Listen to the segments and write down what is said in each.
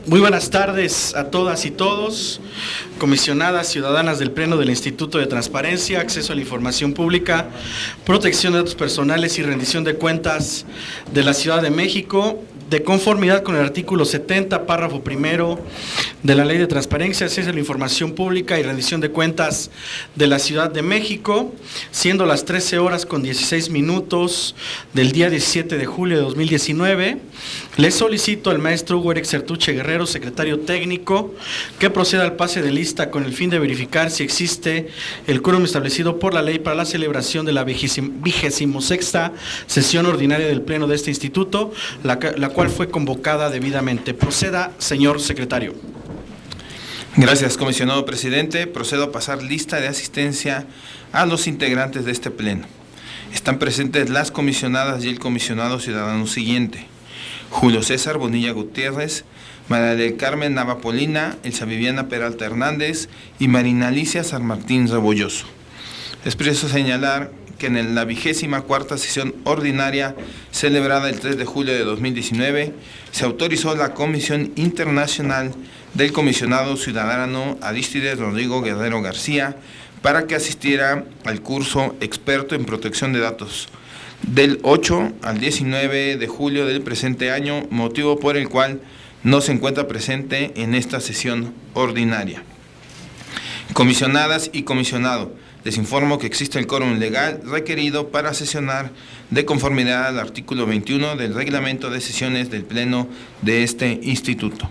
Muy buenas tardes a todas y todos, comisionadas ciudadanas del Pleno del Instituto de Transparencia, Acceso a la Información Pública, Protección de Datos Personales y Rendición de Cuentas de la Ciudad de México, de conformidad con el artículo 70, párrafo primero de la Ley de Transparencia, Acceso a la Información Pública y Rendición de Cuentas de la Ciudad de México, siendo las 13:16 del día 17 de julio de 2019, le solicito al maestro Hugo Eric Sertuche Guerrero, secretario técnico, que proceda al pase de lista con el fin de verificar si existe el quórum establecido por la ley para la celebración de la 26ª sesión ordinaria del Pleno de este instituto, la cual fue convocada debidamente. Proceda, señor secretario. Gracias, comisionado presidente. Procedo a pasar lista de asistencia a los integrantes de este pleno. Están presentes las comisionadas y el comisionado ciudadano siguiente: Julio César Bonilla Gutiérrez, María del Carmen Navapolina, Elsa Viviana Peralta Hernández y Marina Alicia San Martín Rebolloso. Es preciso señalar que en la 24ª sesión ordinaria celebrada el 3 de julio de 2019 se autorizó la Comisión Internacional del Comisionado Ciudadano Arístides Rodrigo Guerrero García para que asistiera al curso experto en protección de datos del 8 al 19 de julio del presente año, motivo por el cual no se encuentra presente en esta sesión ordinaria. Comisionadas y comisionado, les informo que existe el quórum legal requerido para sesionar de conformidad al artículo 21 del reglamento de sesiones del Pleno de este instituto.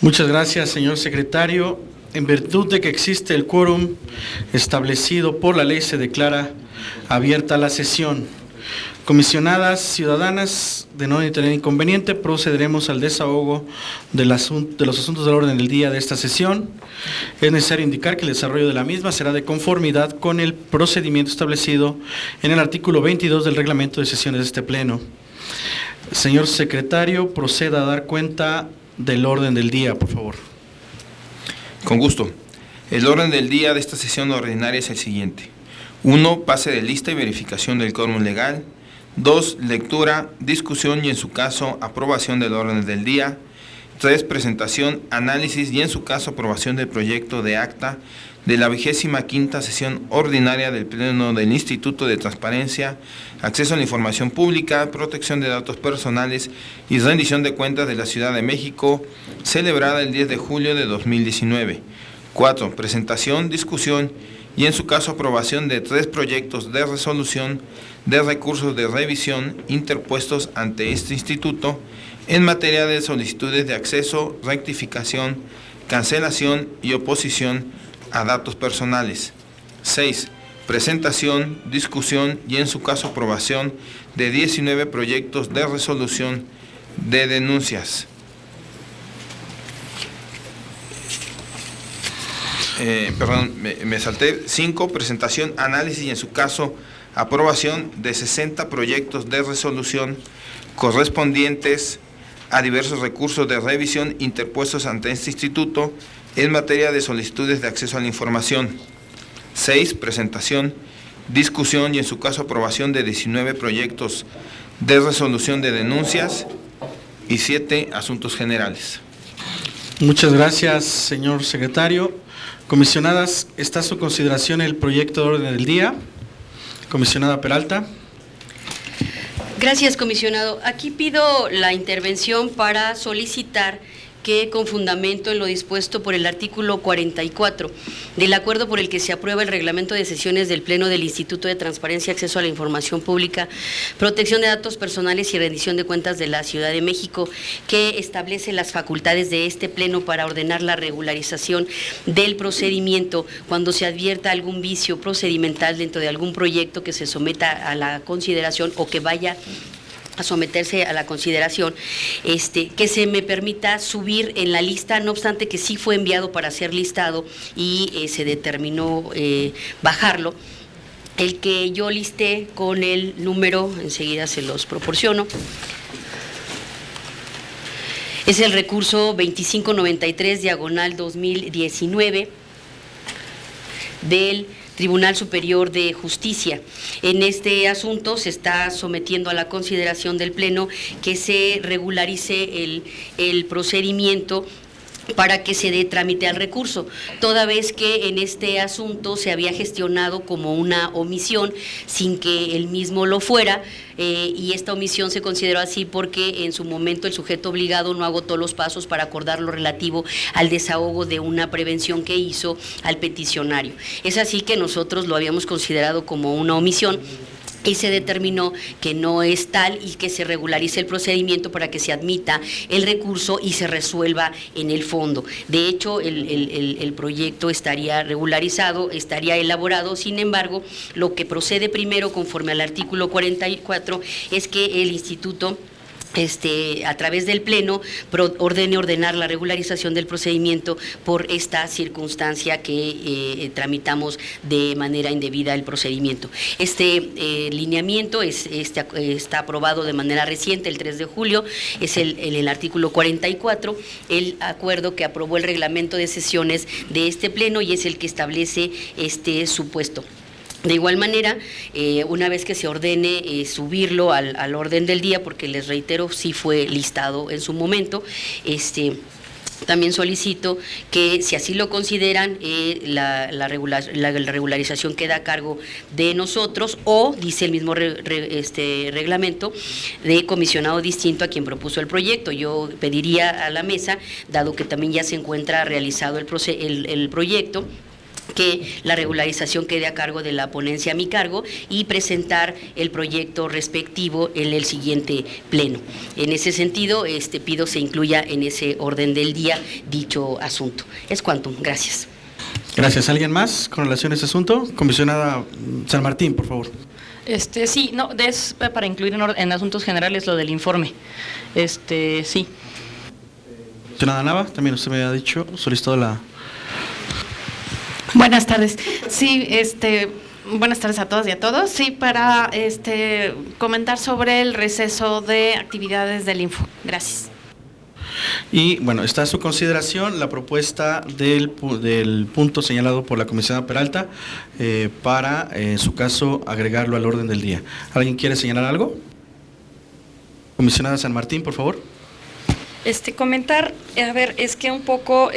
Muchas gracias, señor secretario. En virtud de que existe el quórum establecido por la ley, se declara abierta la sesión. Comisionadas ciudadanas, de no tener inconveniente, procederemos al desahogo de los asuntos del orden del día de esta sesión. Es necesario indicar que el desarrollo de la misma será de conformidad con el procedimiento establecido en el artículo 22 del reglamento de sesiones de este pleno. Señor secretario, proceda a dar cuenta del orden del día, por favor. Con gusto. El orden del día de esta sesión ordinaria es el siguiente: 1. Pase de lista y verificación del quórum legal. 2. Lectura, discusión y en su caso aprobación del orden del día. 3. Presentación, análisis y en su caso aprobación del proyecto de acta de la 25ª sesión ordinaria del Pleno del Instituto de Transparencia, Acceso a la Información Pública, Protección de Datos Personales y Rendición de Cuentas de la Ciudad de México, celebrada el 10 de julio de 2019. 4. Presentación, discusión y en su caso aprobación de 3 proyectos de resolución de recursos de revisión interpuestos ante este instituto en materia de solicitudes de acceso, rectificación, cancelación y oposición a datos personales. 6. Presentación, discusión y en su caso aprobación de 19 proyectos de resolución de denuncias. Me salté. 5. Presentación, análisis y en su caso aprobación de 60 proyectos de resolución correspondientes a diversos recursos de revisión interpuestos ante este instituto en materia de solicitudes de acceso a la información. 6. Presentación, discusión y en su caso aprobación de 19 proyectos de resolución de denuncias. Y 7. Asuntos generales. Muchas gracias, señor secretario. Comisionadas, está a su consideración el proyecto de orden del día. Comisionada Peralta. Gracias, comisionado. Aquí pido la intervención para solicitar que, con fundamento en lo dispuesto por el artículo 44 del acuerdo por el que se aprueba el reglamento de sesiones del Pleno del Instituto de Transparencia, Acceso a la Información Pública, Protección de Datos Personales y Rendición de Cuentas de la Ciudad de México, que establece las facultades de este Pleno para ordenar la regularización del procedimiento cuando se advierta algún vicio procedimental dentro de algún proyecto que se someta a la consideración o que vaya a someterse a la consideración, que se me permita subir en la lista, no obstante que sí fue enviado para ser listado y se determinó bajarlo. El que yo listé con el número, enseguida se los proporciono, es el recurso 2593/2019 del Tribunal Superior de Justicia. En este asunto se está sometiendo a la consideración del Pleno que se regularice el procedimiento para que se dé trámite al recurso, toda vez que en este asunto se había gestionado como una omisión sin que el mismo lo fuera, y esta omisión se consideró así porque en su momento el sujeto obligado no agotó los pasos para acordar lo relativo al desahogo de una prevención que hizo al peticionario. Es así que nosotros lo habíamos considerado como una omisión, y se determinó que no es tal y que se regularice el procedimiento para que se admita el recurso y se resuelva en el fondo. De hecho, el proyecto estaría regularizado, estaría elaborado. Sin embargo, lo que procede primero, conforme al artículo 44, es que el instituto a través del Pleno ordenar la regularización del procedimiento por esta circunstancia que tramitamos de manera indebida el procedimiento. Este lineamiento está aprobado de manera reciente, el 3 de julio, es el artículo 44, el acuerdo que aprobó el reglamento de sesiones de este Pleno y es el que establece este supuesto. De igual manera, una vez que se ordene subirlo al orden del día, porque les reitero, sí fue listado en su momento, también solicito que, si así lo consideran, la regularización queda a cargo de nosotros, o, dice el mismo reglamento, de comisionado distinto a quien propuso el proyecto. Yo pediría a la mesa, dado que también ya se encuentra realizado el proyecto, que la regularización quede a cargo de la ponencia a mi cargo y presentar el proyecto respectivo en el siguiente Pleno. En ese sentido, pido se incluya en ese orden del día dicho asunto. Es cuanto. Gracias. Gracias. ¿Alguien más con relación a este asunto? Comisionada San Martín, por favor. Sí, no, es para incluir en asuntos generales lo del informe. Sí. Comisionada Nava, también usted me ha dicho, solicitado la... Buenas tardes. Sí, buenas tardes a todas y a todos. Sí, para comentar sobre el receso de actividades del Info. Gracias. Y bueno, está a su consideración la propuesta del punto señalado por la comisionada Peralta para, en su caso, agregarlo al orden del día. ¿Alguien quiere señalar algo? Comisionada San Martín, por favor. Comentar, a ver, es que un poco...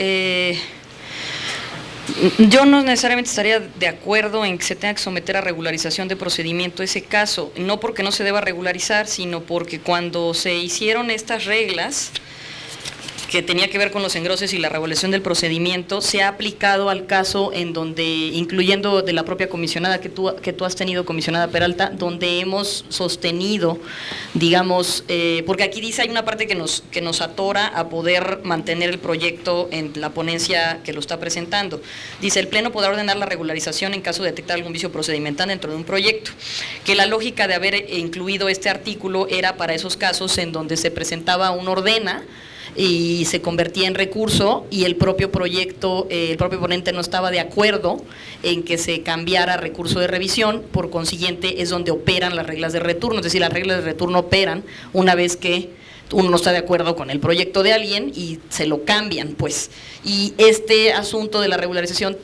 yo no necesariamente estaría de acuerdo en que se tenga que someter a regularización de procedimiento ese caso, no porque no se deba regularizar, sino porque cuando se hicieron estas reglas, que tenía que ver con los engroses y la regulación del procedimiento, se ha aplicado al caso en donde, incluyendo de la propia comisionada que tú has tenido, comisionada Peralta, donde hemos sostenido, digamos, porque aquí dice, hay una parte que nos atora a poder mantener el proyecto en la ponencia que lo está presentando. Dice, el Pleno podrá ordenar la regularización en caso de detectar algún vicio procedimental dentro de un proyecto, que la lógica de haber incluido este artículo era para esos casos en donde se presentaba una ordena y se convertía en recurso y el propio proyecto, el propio ponente no estaba de acuerdo en que se cambiara a recurso de revisión, por consiguiente es donde operan las reglas de retorno, es decir, las reglas de retorno operan una vez que uno no está de acuerdo con el proyecto de alguien y se lo cambian, pues. Y este asunto de la regularización,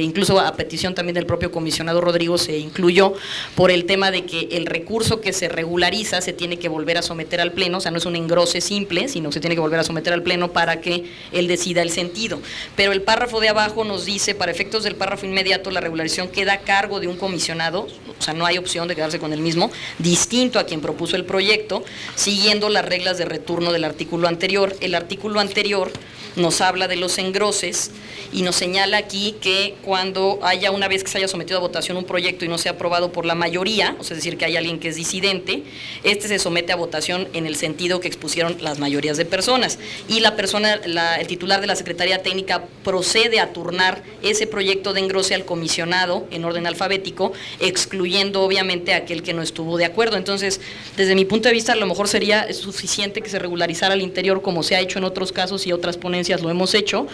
incluso a petición también del propio comisionado Rodrigo, se incluyó por el tema de que el recurso que se regulariza se tiene que volver a someter al Pleno, o sea, no es un engrose simple, sino que se tiene que volver a someter al Pleno para que él decida el sentido. Pero el párrafo de abajo nos dice, para efectos del párrafo inmediato, la regularización queda a cargo de un comisionado, o sea, no hay opción de quedarse con el mismo, distinto a quien propuso el proyecto, siguiendo las reglas de retorno del artículo anterior. El artículo anterior nos habla de los engroses y nos señala aquí que cuando haya, una vez que se haya sometido a votación un proyecto y no sea aprobado por la mayoría, o sea, es decir, que hay alguien que es disidente, este se somete a votación en el sentido que expusieron las mayorías de personas, y la persona, el titular de la Secretaría Técnica procede a turnar ese proyecto de engrose al comisionado en orden alfabético, excluyendo obviamente a aquel que no estuvo de acuerdo. Entonces, desde mi punto de vista, a lo mejor sería suficiente que se regularizara al interior, como se ha hecho en otros casos y otras ponencias lo hemos hecho,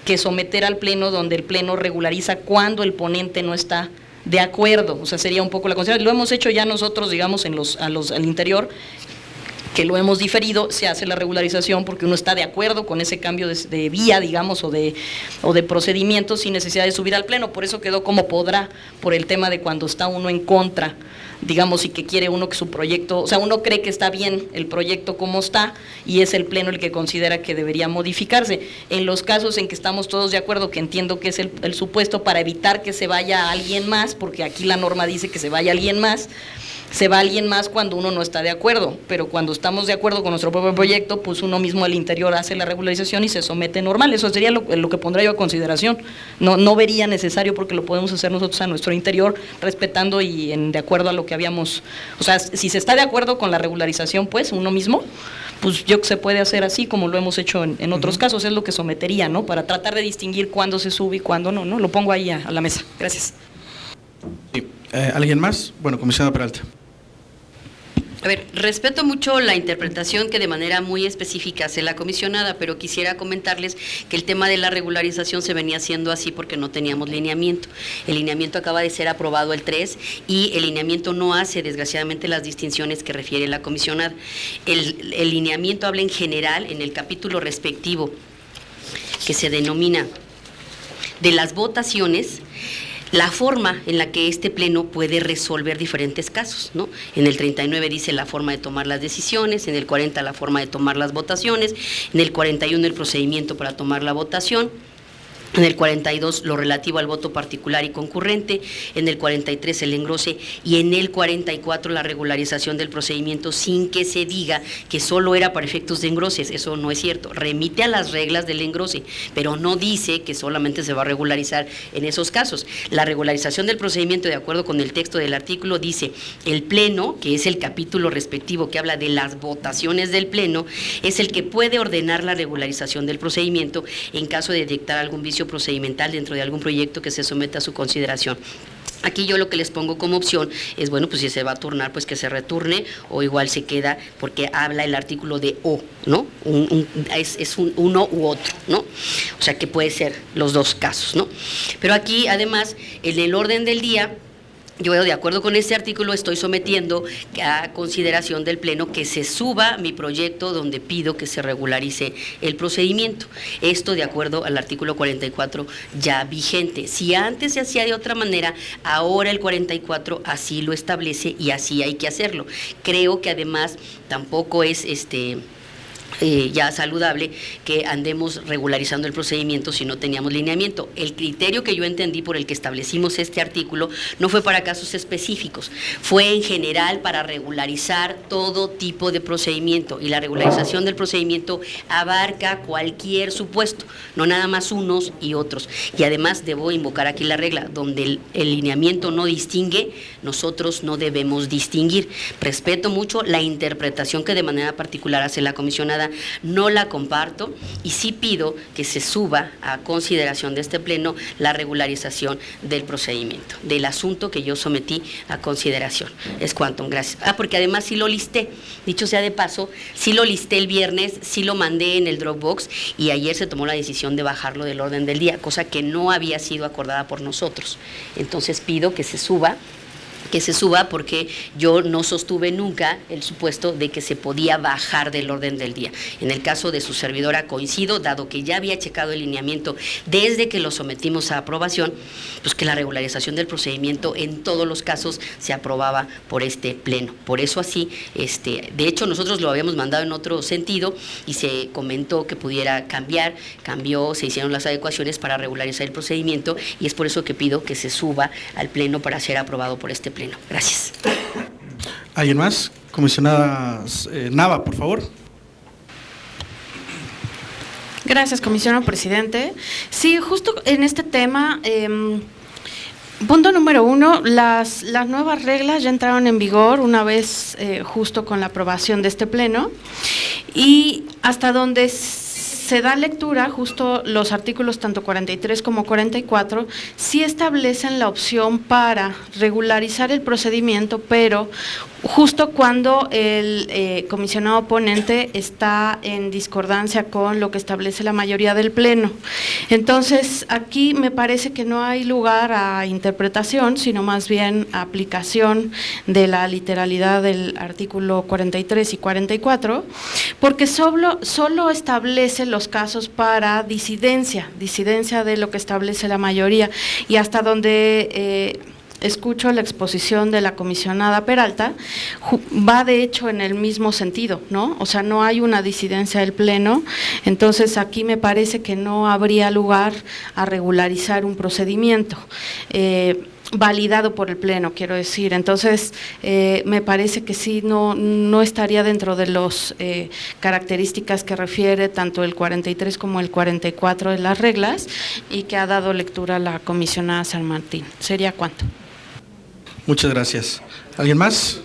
que someter al Pleno, donde el Pleno regulariza cuando el ponente no está de acuerdo. O sea, sería un poco la consideración. Lo hemos hecho ya nosotros, digamos, al interior, que lo hemos diferido, se hace la regularización porque uno está de acuerdo con ese cambio de vía, digamos, o de procedimiento, sin necesidad de subir al Pleno. Por eso quedó como podrá, por el tema de cuando está uno en contra, digamos, y que quiere uno que su proyecto, o sea, uno cree que está bien el proyecto como está, y es el Pleno el que considera que debería modificarse. En los casos en que estamos todos de acuerdo, que entiendo que es el supuesto para evitar que se vaya alguien más, porque aquí la norma dice que se vaya alguien más, se va alguien más cuando uno no está de acuerdo, pero cuando estamos de acuerdo con nuestro propio proyecto, pues uno mismo al interior hace la regularización y se somete normal. Eso sería lo que pondría yo a consideración. No vería necesario, porque lo podemos hacer nosotros a nuestro interior, respetando y de acuerdo a lo que habíamos, o sea, si se está de acuerdo con la regularización, pues uno mismo, pues yo que se puede hacer así como lo hemos hecho en otros casos, es lo que sometería, ¿no? Para tratar de distinguir cuándo se sube y cuándo no, ¿no? Lo pongo ahí a la mesa. Gracias. Sí. ¿Alguien más? Bueno, comisionada Peralta. A ver, respeto mucho la interpretación que de manera muy específica hace la comisionada, pero quisiera comentarles que el tema de la regularización se venía haciendo así porque no teníamos lineamiento. El lineamiento acaba de ser aprobado el 3 y el lineamiento no hace, desgraciadamente, las distinciones que refiere la comisionada. El lineamiento habla en general, en el capítulo respectivo, que se denomina de las votaciones, la forma en la que este Pleno puede resolver diferentes casos, ¿no? En el 39 dice la forma de tomar las decisiones, en el 40 la forma de tomar las votaciones, en el 41 el procedimiento para tomar la votación, en el 42 lo relativo al voto particular y concurrente, en el 43 el engrose y en el 44 la regularización del procedimiento, sin que se diga que solo era para efectos de engroses. Eso no es cierto. Remite a las reglas del engrose, pero no dice que solamente se va a regularizar en esos casos. La regularización del procedimiento, de acuerdo con el texto del artículo, dice el Pleno, que es el capítulo respectivo que habla de las votaciones del Pleno, es el que puede ordenar la regularización del procedimiento en caso de detectar algún vicio procedimental dentro de algún proyecto que se someta a su consideración. Aquí yo lo que les pongo como opción es, bueno, pues si se va a turnar, pues que se returne, o igual se queda, porque habla el artículo de o, ¿no? Es un uno u otro, ¿no? O sea que puede ser los dos casos, ¿no? Pero aquí, además, en el orden del día, yo, de acuerdo con este artículo, estoy sometiendo a consideración del Pleno que se suba mi proyecto donde pido que se regularice el procedimiento. Esto de acuerdo al artículo 44 ya vigente. Si antes se hacía de otra manera, ahora el 44 así lo establece y así hay que hacerlo. Creo que además tampoco es ya saludable que andemos regularizando el procedimiento si no teníamos lineamiento. El criterio que yo entendí por el que establecimos este artículo no fue para casos específicos, fue en general para regularizar todo tipo de procedimiento, y la regularización del procedimiento abarca cualquier supuesto, no nada más unos y otros. Y además debo invocar aquí la regla, donde el lineamiento no distingue, nosotros no debemos distinguir. Respeto mucho la interpretación que de manera particular hace la comisionada, no la comparto, y sí pido que se suba a consideración de este Pleno la regularización del procedimiento, del asunto que yo sometí a consideración. Es cuanto, gracias. Porque además sí lo listé, dicho sea de paso, sí lo listé el viernes, sí lo mandé en el Dropbox, y ayer se tomó la decisión de bajarlo del orden del día, cosa que no había sido acordada por nosotros. Entonces pido que se suba, porque yo no sostuve nunca el supuesto de que se podía bajar del orden del día. En el caso de su servidora coincido, dado que ya había checado el lineamiento desde que lo sometimos a aprobación, pues que la regularización del procedimiento en todos los casos se aprobaba por este Pleno. Por eso así, de hecho nosotros lo habíamos mandado en otro sentido y se comentó que pudiera cambiar, cambió, se hicieron las adecuaciones para regularizar el procedimiento, y es por eso que pido que se suba al Pleno para ser aprobado por este Pleno. Gracias. ¿Alguien más? Comisionada Nava, por favor. Gracias, comisionado presidente. Sí, justo en este tema, punto número 1, las nuevas reglas ya entraron en vigor una vez justo con la aprobación de este pleno, y hasta donde se da lectura, justo los artículos tanto 43 como 44, sí establecen la opción para regularizar el procedimiento, pero justo cuando el comisionado ponente está en discordancia con lo que establece la mayoría del Pleno. Entonces, aquí me parece que no hay lugar a interpretación, sino más bien a aplicación de la literalidad del artículo 43 y 44, porque solo establece los casos para disidencia de lo que establece la mayoría, y hasta donde escucho la exposición de la comisionada Peralta, va de hecho en el mismo sentido, ¿no? O sea, no hay una disidencia del Pleno, entonces aquí me parece que no habría lugar a regularizar un procedimiento validado por el Pleno, quiero decir. Entonces, me parece que sí, no estaría dentro de las características que refiere tanto el 43 como el 44 de las reglas, y que ha dado lectura la comisionada San Martín. ¿Sería cuánto? Muchas gracias. ¿Alguien más?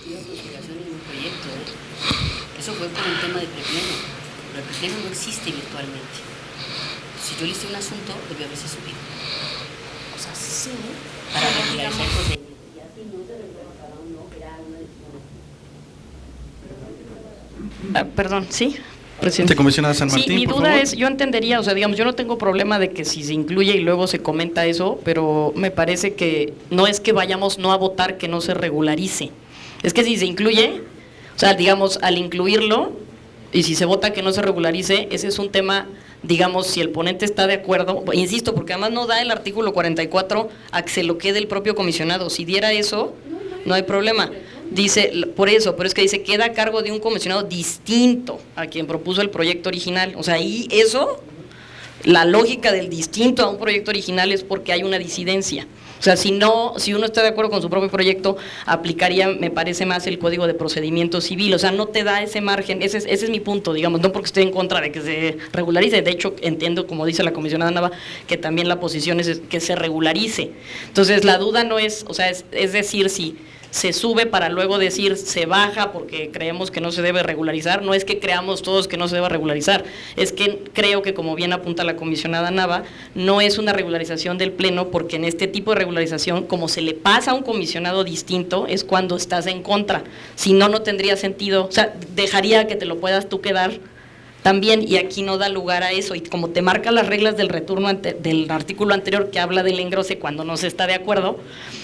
Eso fue por un tema de prepleno, pero el prepleno no existe virtualmente. Si yo le hice un asunto, debió haberse subido. O sea, sí, para regularizar el procedimiento. Y así no se resuelva cada uno, era una decisión. Perdón, ¿sí? Presidente. Comisionada San Martín, sí, mi por duda favor. es, yo entendería, o sea, digamos, yo no tengo problema de que si se incluye y luego se comenta eso, pero me parece que no es que vayamos no a votar que no se regularice. Es que si se incluye, o sea, digamos, al incluirlo, y si se vota que no se regularice, ese es un tema, digamos, si el ponente está de acuerdo, insisto, porque además no da el artículo 44 a que se lo quede el propio comisionado. Si diera eso, no hay problema. Dice, por eso, pero es que dice, queda a cargo de un comisionado distinto a quien propuso el proyecto original. O sea, ahí eso, la lógica del distinto a un proyecto original es porque hay una disidencia. O sea, si uno está de acuerdo con su propio proyecto, aplicaría, me parece más, el Código de Procedimiento Civil. O sea, no te da ese margen, ese es mi punto, digamos, no porque estoy en contra de que se regularice. De hecho, entiendo, como dice la comisionada Nava, que también la posición es que se regularice. Entonces, la duda no es, o sea, es decir, si se sube para luego decir se baja porque creemos que no se debe regularizar, no es que creamos todos que no se deba regularizar, es que creo que, como bien apunta la comisionada Nava, no es una regularización del Pleno, porque en este tipo de regularización, como se le pasa a un comisionado distinto, es cuando estás en contra. Si no, no tendría sentido, o sea, dejaría que te lo puedas tú quedar también, y aquí no da lugar a eso, y como te marca las reglas del retorno del artículo anterior que habla del engrose cuando no se está de acuerdo,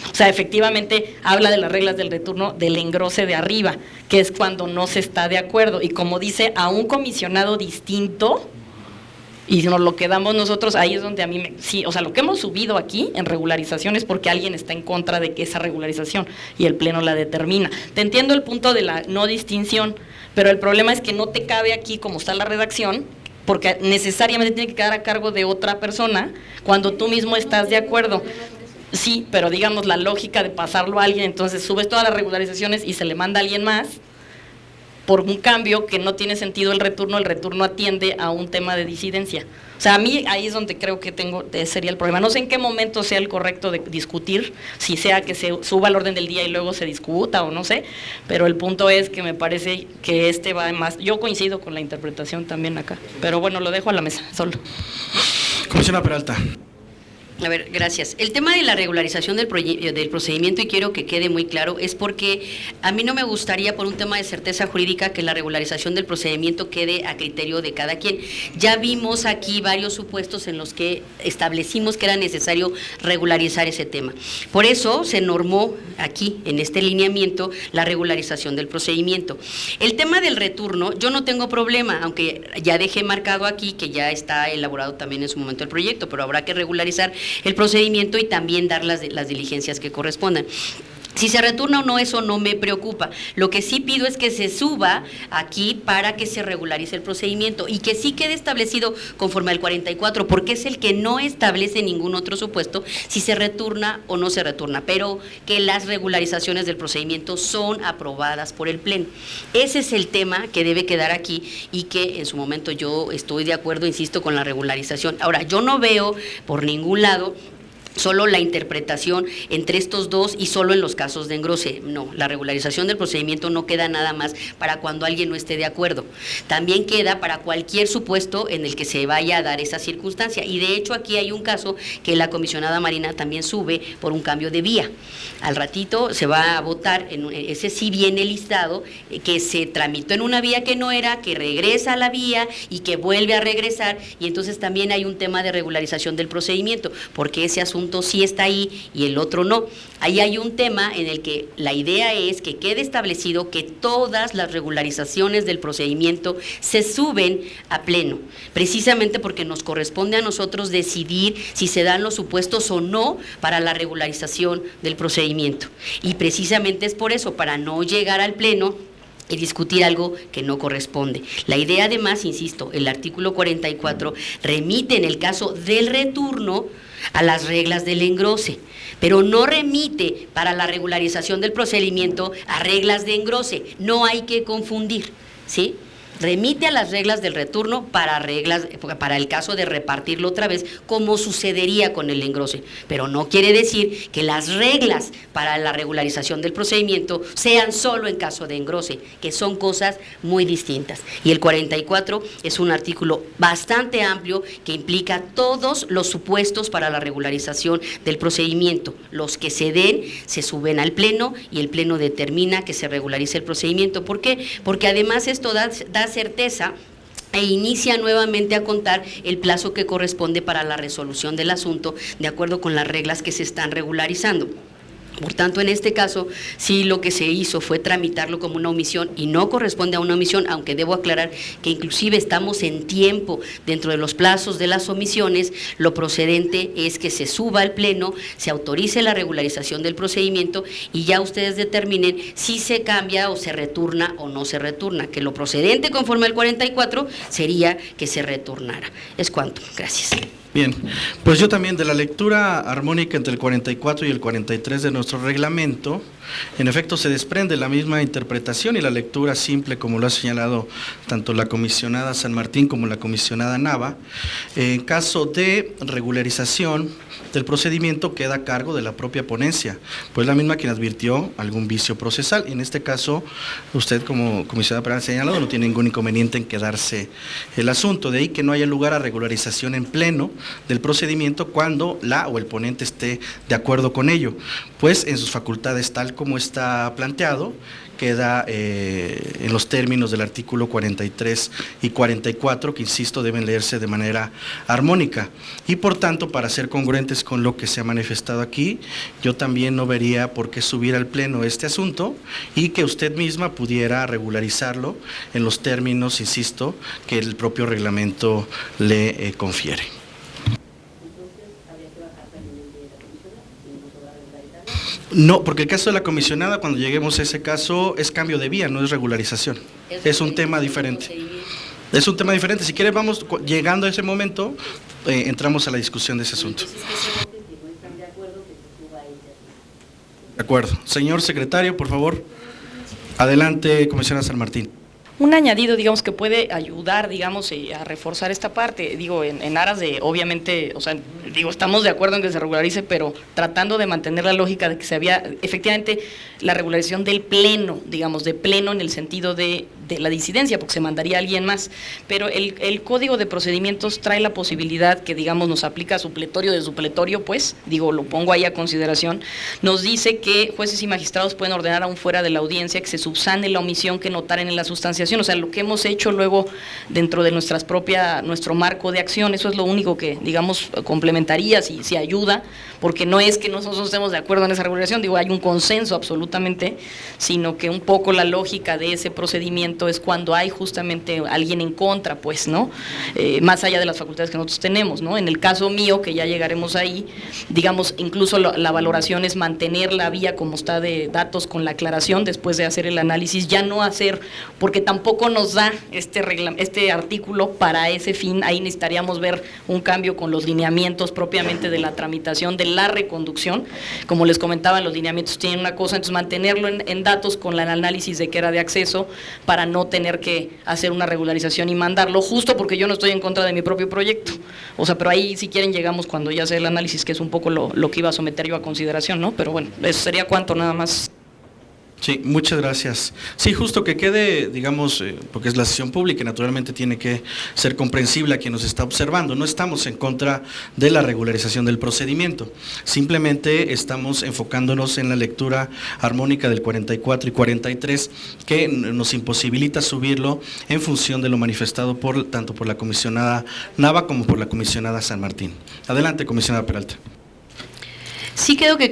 o sea, efectivamente habla de las reglas del retorno del engrose de arriba, que es cuando no se está de acuerdo, y como dice, a un comisionado distinto, y nos lo quedamos nosotros, ahí es donde a mí sí, o sea, lo que hemos subido aquí en regularización es porque alguien está en contra de que esa regularización, y el Pleno la determina. Te entiendo el punto de la no distinción, pero el problema es que no te cabe aquí, como está la redacción, porque necesariamente tiene que quedar a cargo de otra persona cuando tú mismo estás de acuerdo. Sí, pero digamos, la lógica de pasarlo a alguien, entonces subes todas las regularizaciones y se le manda a alguien más por un cambio que no tiene sentido. El retorno atiende a un tema de disidencia. O sea, a mí ahí es donde creo que sería el problema. No sé en qué momento sea el correcto de discutir, si sea que se suba al orden del día y luego se discuta o no sé, pero el punto es que me parece que va más. Yo coincido con la interpretación también acá, pero bueno, lo dejo a la mesa, solo. Comisionada Peralta. A ver, gracias. El tema de la regularización del procedimiento, y quiero que quede muy claro, es porque a mí no me gustaría, por un tema de certeza jurídica, que la regularización del procedimiento quede a criterio de cada quien. Ya vimos aquí varios supuestos en los que establecimos que era necesario regularizar ese tema. Por eso se normó aquí, en este lineamiento, la regularización del procedimiento. El tema del retorno, yo no tengo problema, aunque ya dejé marcado aquí que ya está elaborado también en su momento el proyecto, pero habrá que regularizar el procedimiento y también dar las diligencias que correspondan. Si se retorna o no, eso no me preocupa. Lo que sí pido es que se suba aquí para que se regularice el procedimiento y que sí quede establecido conforme al 44, porque es el que no establece ningún otro supuesto si se retorna o no se retorna, pero que las regularizaciones del procedimiento son aprobadas por el Pleno. Ese es el tema que debe quedar aquí y que en su momento yo estoy de acuerdo, insisto, con la regularización. Ahora, yo no veo por ningún lado solo la interpretación entre estos dos y solo en los casos de engrose. No, la regularización del procedimiento no queda nada más para cuando alguien no esté de acuerdo. También queda para cualquier supuesto en el que se vaya a dar esa circunstancia. Y de hecho aquí hay un caso que la comisionada Marina también sube por un cambio de vía. Al ratito se va a votar, ese sí viene listado, que se tramitó en una vía que no era, que regresa a la vía y que vuelve a regresar, y entonces también hay un tema de regularización del procedimiento, porque ese asunto sí está ahí y el otro no. Ahí hay un tema en el que la idea es que quede establecido que todas las regularizaciones del procedimiento se suben a Pleno, precisamente porque nos corresponde a nosotros decidir si se dan los supuestos o no para la regularización del procedimiento. Y precisamente es por eso, para no llegar al Pleno y discutir algo que no corresponde. La idea además, insisto, el artículo 44 remite en el caso del retorno a las reglas del engrose, pero no remite para la regularización del procedimiento a reglas de engrose. No hay que confundir, ¿sí? Remite a las reglas del retorno para el caso de repartirlo otra vez, como sucedería con el engrose, pero no quiere decir que las reglas para la regularización del procedimiento sean solo en caso de engrose, que son cosas muy distintas. Y el 44 es un artículo bastante amplio que implica todos los supuestos para la regularización del procedimiento. Los que se den se suben al Pleno y el Pleno determina que se regularice el procedimiento. ¿Por qué? Porque además esto da certeza e inicia nuevamente a contar el plazo que corresponde para la resolución del asunto de acuerdo con las reglas que se están regularizando. Por tanto, en este caso, sí lo que se hizo fue tramitarlo como una omisión y no corresponde a una omisión, aunque debo aclarar que inclusive estamos en tiempo dentro de los plazos de las omisiones. Lo procedente es que se suba al Pleno, se autorice la regularización del procedimiento y ya ustedes determinen si se cambia o se retorna o no se retorna, que lo procedente conforme al 44 sería que se retornara. Es cuanto. Gracias. Bien, pues yo también de la lectura armónica entre el 44 y el 43 de nuestro reglamento, en efecto se desprende la misma interpretación y la lectura simple, como lo ha señalado tanto la comisionada San Martín como la comisionada Nava. En caso de regularización del procedimiento queda a cargo de la propia ponencia, pues la misma quien advirtió algún vicio procesal, y en este caso usted como comisionada penal ha señalado no tiene ningún inconveniente en quedarse el asunto, de ahí que no haya lugar a regularización en Pleno del procedimiento cuando la o el ponente esté de acuerdo con ello, pues en sus facultades tal como está planteado queda en los términos del artículo 43 y 44, que insisto deben leerse de manera armónica, y por tanto para ser congruentes con lo que se ha manifestado aquí, yo también no vería por qué subir al Pleno este asunto y que usted misma pudiera regularizarlo en los términos, insisto, que el propio reglamento le confiere. No, porque el caso de la comisionada, cuando lleguemos a ese caso, es cambio de vía, no es regularización. Es un tema diferente. Es un tema diferente. Si quiere, vamos llegando a ese momento, entramos a la discusión de ese asunto. De acuerdo. Señor secretario, por favor. Adelante, comisionada San Martín. Un añadido, digamos, que puede ayudar, digamos, a reforzar esta parte, digo, en aras de, obviamente, o sea, digo, estamos de acuerdo en que se regularice, pero tratando de mantener la lógica de que se había, efectivamente, la regularización del Pleno, digamos, de Pleno en el sentido de la disidencia, porque se mandaría a alguien más, pero el Código de Procedimientos trae la posibilidad que, digamos, nos aplica supletorio de supletorio, pues, digo, lo pongo ahí a consideración, nos dice que jueces y magistrados pueden ordenar aún fuera de la audiencia que se subsane la omisión que notaren en la sustanciación, o sea, lo que hemos hecho luego dentro de nuestro marco de acción, eso es lo único que, digamos, complementaría, si ayuda, porque no es que nosotros estemos de acuerdo en esa regulación, digo, hay un consenso absolutamente, sino que un poco la lógica de ese procedimiento procedimiento es cuando hay justamente alguien en contra, pues, ¿no? Más allá de las facultades que nosotros tenemos, ¿no? En el caso mío, que ya llegaremos ahí, digamos, incluso la valoración es mantener la vía como está de datos con la aclaración después de hacer el análisis, ya no hacer, porque tampoco nos da este artículo para ese fin. Ahí necesitaríamos ver un cambio con los lineamientos propiamente de la tramitación de la reconducción. Como les comentaba, los lineamientos tienen una cosa, entonces mantenerlo en datos con el análisis de que era de acceso para no tener que hacer una regularización y mandarlo, justo porque yo no estoy en contra de mi propio proyecto. O sea, pero ahí si quieren llegamos cuando ya sea el análisis, que es un poco lo que iba a someter yo a consideración, ¿no? Pero bueno, eso sería cuanto nada más. Sí, muchas gracias. Sí, justo que quede, digamos, porque es la sesión pública y naturalmente tiene que ser comprensible a quien nos está observando. No estamos en contra de la regularización del procedimiento, simplemente estamos enfocándonos en la lectura armónica del 44 y 43, que nos imposibilita subirlo en función de lo manifestado tanto por la comisionada Nava como por la comisionada San Martín. Adelante, comisionada Peralta. Sí quiero que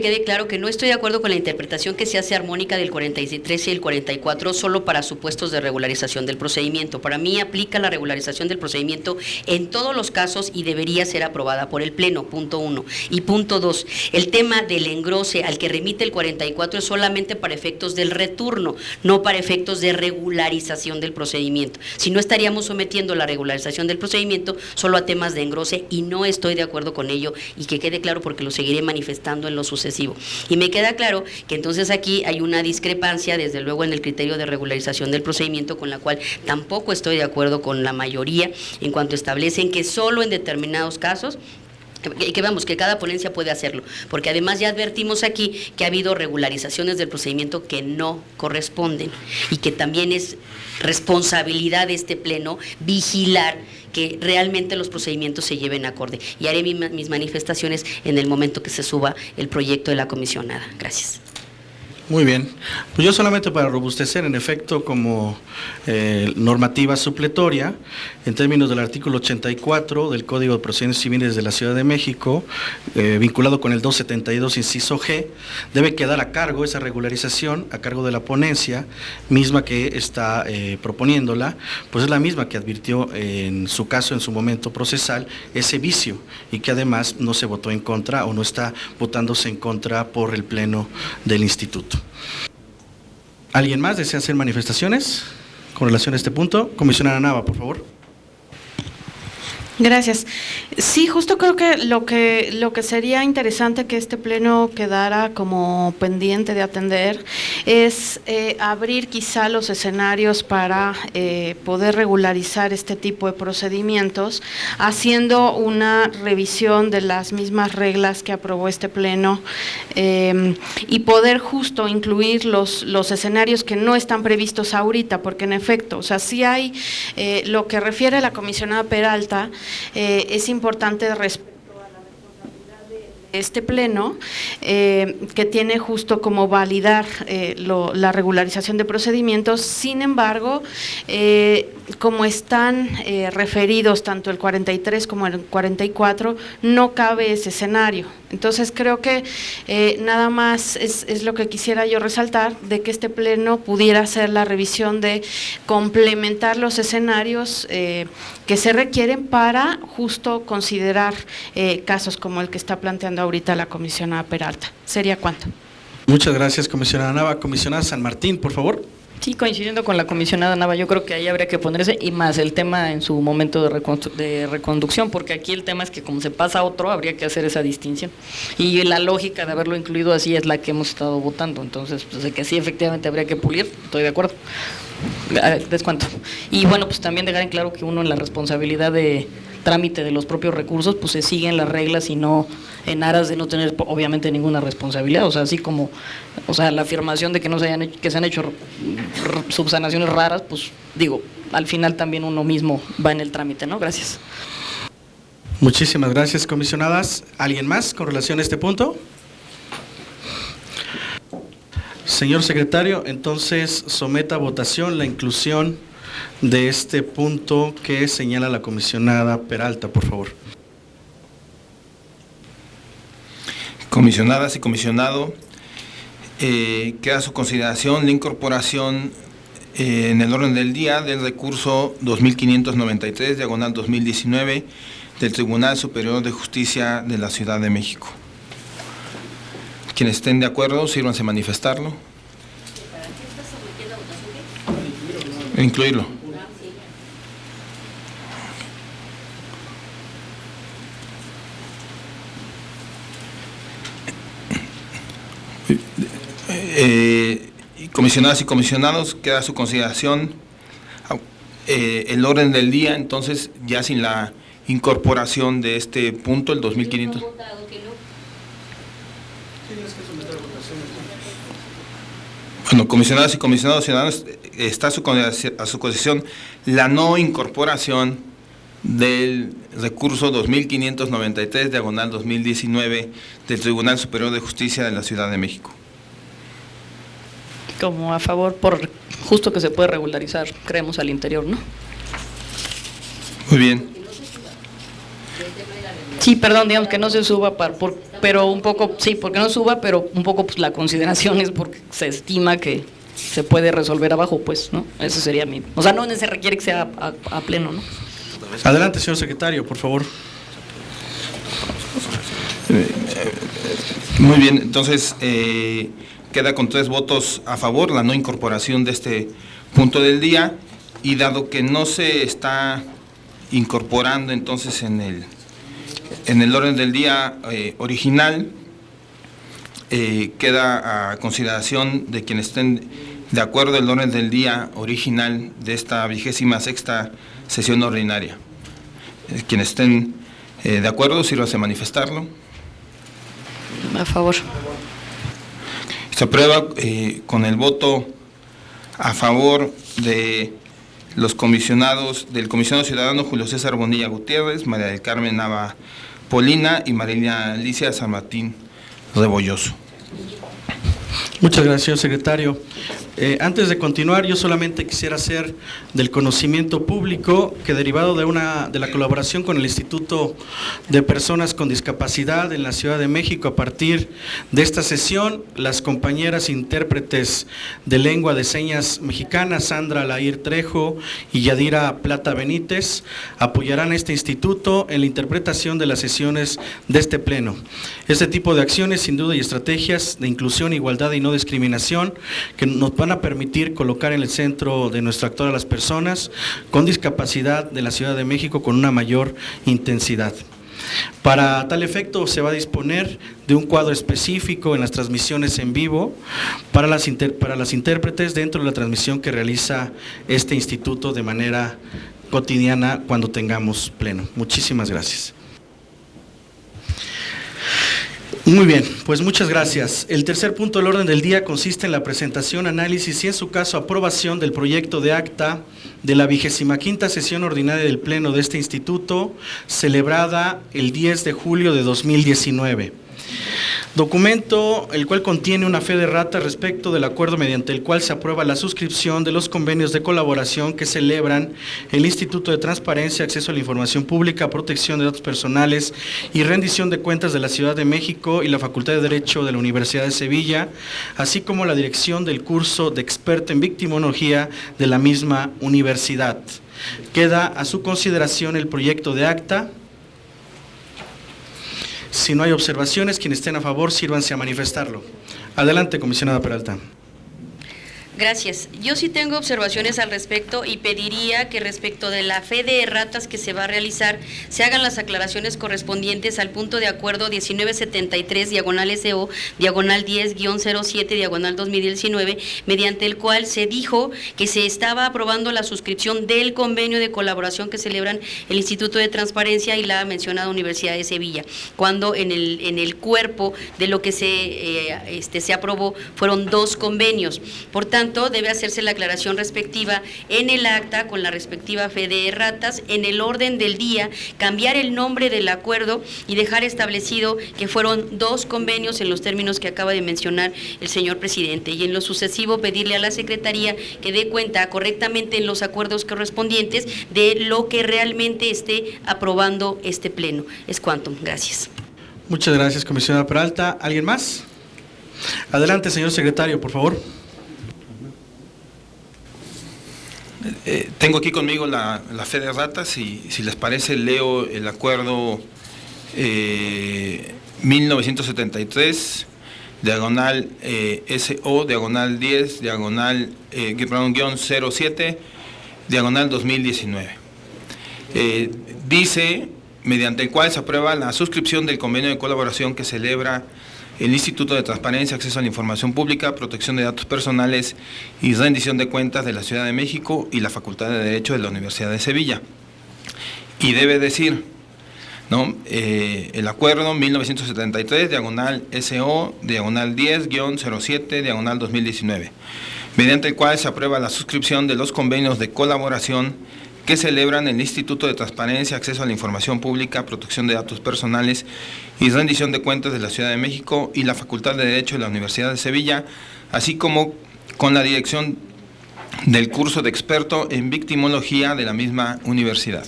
quede claro que no estoy de acuerdo con la interpretación que se hace armónica del 43 y el 44 solo para supuestos de regularización del procedimiento. Para mí aplica la regularización del procedimiento en todos los casos y debería ser aprobada por el Pleno, punto 1. Y punto 2, el tema del engrose al que remite el 44 es solamente para efectos del retorno, no para efectos de regularización del procedimiento. Si no, estaríamos sometiendo la regularización del procedimiento solo a temas de engrose y no estoy de acuerdo con ello, y que quede claro porque lo seguiré manifestando en lo sucesivo. Y me queda claro que entonces aquí hay una discrepancia, desde luego, en el criterio de regularización del procedimiento, con la cual tampoco estoy de acuerdo con la mayoría, en cuanto establecen que solo en determinados casos, que vamos, que cada ponencia puede hacerlo, porque además ya advertimos aquí que ha habido regularizaciones del procedimiento que no corresponden y que también es responsabilidad de este Pleno vigilar que realmente los procedimientos se lleven acorde. Y haré mis manifestaciones en el momento que se suba el proyecto de la comisionada. Gracias. Muy bien. Pues yo solamente para robustecer, en efecto, como normativa supletoria, en términos del artículo 84 del Código de Procedimientos Civiles de la Ciudad de México, vinculado con el 272, inciso G, debe quedar a cargo esa regularización, a cargo de la ponencia misma que está proponiéndola, pues es la misma que advirtió en su caso, en su momento procesal, ese vicio, y que además no se votó en contra o no está votándose en contra por el Pleno del Instituto. ¿Alguien más desea hacer manifestaciones con relación a este punto? Comisionada Nava, por favor. Gracias. Sí, justo creo que lo que sería interesante que este Pleno quedara como pendiente de atender es abrir quizá los escenarios para poder regularizar este tipo de procedimientos, haciendo una revisión de las mismas reglas que aprobó este Pleno, y poder justo incluir los escenarios que no están previstos ahorita, porque en efecto, o sea, sí hay lo que refiere la comisionada Peralta. Es importante respecto a la responsabilidad de este Pleno, que tiene justo como validar la regularización de procedimientos. Sin embargo, como están referidos tanto el 43 como el 44, no cabe ese escenario. Entonces creo que nada más es lo que quisiera yo resaltar, de que este Pleno pudiera hacer la revisión de complementar los escenarios que se requieren para justo considerar casos como el que está planteando ahorita la comisionada Peralta. ¿Sería cuánto? Muchas gracias, comisionada Nava. Comisionada San Martín, por favor. Sí, coincidiendo con la comisionada Nava, yo creo que ahí habría que ponerse, y más el tema en su momento de reconducción, porque aquí el tema es que como se pasa a otro, habría que hacer esa distinción. Y la lógica de haberlo incluido así es la que hemos estado votando, entonces, pues de que sí, efectivamente habría que pulir, estoy de acuerdo. Descuento. Y bueno, pues también dejar en claro que uno en la responsabilidad de trámite de los propios recursos, pues se siguen las reglas y no en aras de no tener obviamente ninguna responsabilidad, o sea, así como, o sea, la afirmación de que no se hayan hecho, que se han hecho subsanaciones raras, pues digo, al final también uno mismo va en el trámite, ¿no? Gracias. Muchísimas gracias, comisionadas. ¿Alguien más con relación a este punto? Señor secretario, entonces someta a votación la inclusión de este punto que señala la comisionada Peralta, por favor. Comisionadas y comisionado, queda a su consideración la incorporación en el orden del día del recurso 2593, diagonal 2019, del Tribunal Superior de Justicia de la Ciudad de México. Quienes estén de acuerdo, sírvanse a manifestarlo. Incluirlo. Comisionadas y comisionados, queda a su consideración el orden del día, entonces ya sin la incorporación de este punto, el 2500. Bueno, comisionadas y comisionados ciudadanos, está a su consideración la no incorporación del recurso 2593, diagonal 2019, del Tribunal Superior de Justicia de la Ciudad de México. Como a favor, por justo que se puede regularizar, creemos al interior, ¿no? Muy bien. Sí, perdón, digamos que no se suba, pero un poco, sí, porque no suba, pero un poco pues la consideración es porque se estima que se puede resolver abajo, pues, ¿no? Ese sería mi... O sea, no se requiere que sea a pleno, ¿no? Adelante, señor secretario, por favor. Muy bien, entonces queda con 3 votos a favor la no incorporación de este punto del día, y dado que no se está incorporando entonces en el orden del día original, queda a consideración de quienes estén de acuerdo el orden del día original de esta 26ª sesión ordinaria. Quienes estén de acuerdo, sírvase a manifestarlo. A favor. Se aprueba con el voto a favor de los comisionados, del comisionado ciudadano Julio César Bonilla Gutiérrez, María del Carmen Nava Polina y María Alicia San Martín Rebolloso. Muchas gracias, señor secretario. Antes de continuar, yo solamente quisiera hacer del conocimiento público que, derivado de la colaboración con el Instituto de Personas con Discapacidad en la Ciudad de México, a partir de esta sesión, las compañeras intérpretes de lengua de señas mexicana, Sandra Lair Trejo y Yadira Plata Benítez, apoyarán a este instituto en la interpretación de las sesiones de este pleno. Este tipo de acciones, sin duda, y estrategias de inclusión, igualdad y no discriminación, que nos van a permitir colocar en el centro de nuestro actuar a las personas con discapacidad de la Ciudad de México con una mayor intensidad. Para tal efecto, se va a disponer de un cuadro específico en las transmisiones en vivo para las intérpretes dentro de la transmisión que realiza este instituto de manera cotidiana cuando tengamos pleno. Muchísimas gracias. Muy bien, pues muchas gracias. El tercer punto del orden del día consiste en la presentación, análisis y, en su caso, aprobación del proyecto de acta de la 25ª sesión ordinaria del Pleno de este instituto, celebrada el 10 de julio de 2019. Documento el cual contiene una fe de rata respecto del acuerdo mediante el cual se aprueba la suscripción de los convenios de colaboración que celebran el Instituto de Transparencia, Acceso a la Información Pública, Protección de Datos Personales y Rendición de Cuentas de la Ciudad de México y la Facultad de Derecho de la Universidad de Sevilla, así como la dirección del curso de experto en victimología de la misma universidad. Queda a su consideración el proyecto de acta. Si no hay observaciones, quienes estén a favor, sírvanse a manifestarlo. Adelante, comisionada Peralta. Gracias. Yo sí tengo observaciones al respecto y pediría que respecto de la fe de erratas que se va a realizar, se hagan las aclaraciones correspondientes al punto de acuerdo 1973, diagonal SO, diagonal 10-07, diagonal 2019, mediante el cual se dijo que se estaba aprobando la suscripción del convenio de colaboración que celebran el Instituto de Transparencia y la mencionada Universidad de Sevilla, cuando en el cuerpo de lo que se aprobó fueron 2 convenios. Por tanto, debe hacerse la aclaración respectiva en el acta con la respectiva fe de erratas, en el orden del día, cambiar el nombre del acuerdo y dejar establecido que fueron 2 convenios en los términos que acaba de mencionar el señor presidente, y en lo sucesivo pedirle a la Secretaría que dé cuenta correctamente en los acuerdos correspondientes de lo que realmente esté aprobando este pleno. Es cuanto. Gracias. Muchas gracias, comisionada Peralta. ¿Alguien más? Adelante, señor secretario, por favor. Tengo aquí conmigo la fe de ratas y si les parece leo el acuerdo 1973, diagonal SO, diagonal 10, diagonal guión 07, diagonal 2019. Dice, mediante el cual se aprueba la suscripción del convenio de colaboración que celebra el Instituto de Transparencia, Acceso a la Información Pública, Protección de Datos Personales y Rendición de Cuentas de la Ciudad de México y la Facultad de Derecho de la Universidad de Sevilla. Y debe decir, ¿no? El acuerdo 1973, diagonal SO, diagonal 10-07, diagonal 2019, mediante el cual se aprueba la suscripción de los convenios de colaboración que celebran el Instituto de Transparencia, Acceso a la Información Pública, Protección de Datos Personales y Rendición de Cuentas de la Ciudad de México y la Facultad de Derecho de la Universidad de Sevilla, así como con la dirección del curso de experto en victimología de la misma universidad.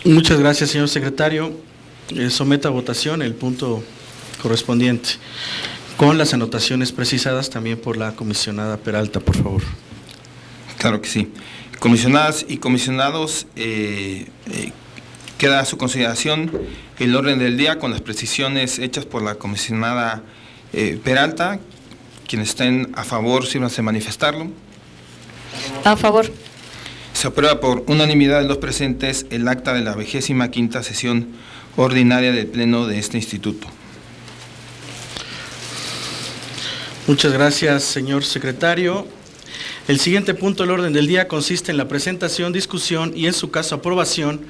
Muchas gracias, señor secretario. Someto a votación el punto correspondiente, con las anotaciones precisadas también por la comisionada Peralta, por favor. Claro que sí. Comisionadas y comisionados, queda a su consideración el orden del día con las precisiones hechas por la comisionada Peralta. Quienes estén a favor, sírvanse a manifestarlo. A favor. Se aprueba por unanimidad de los presentes el acta de la 25ª sesión ordinaria del Pleno de este Instituto. Muchas gracias, señor secretario. El siguiente punto del orden del día consiste en la presentación, discusión y, en su caso, aprobación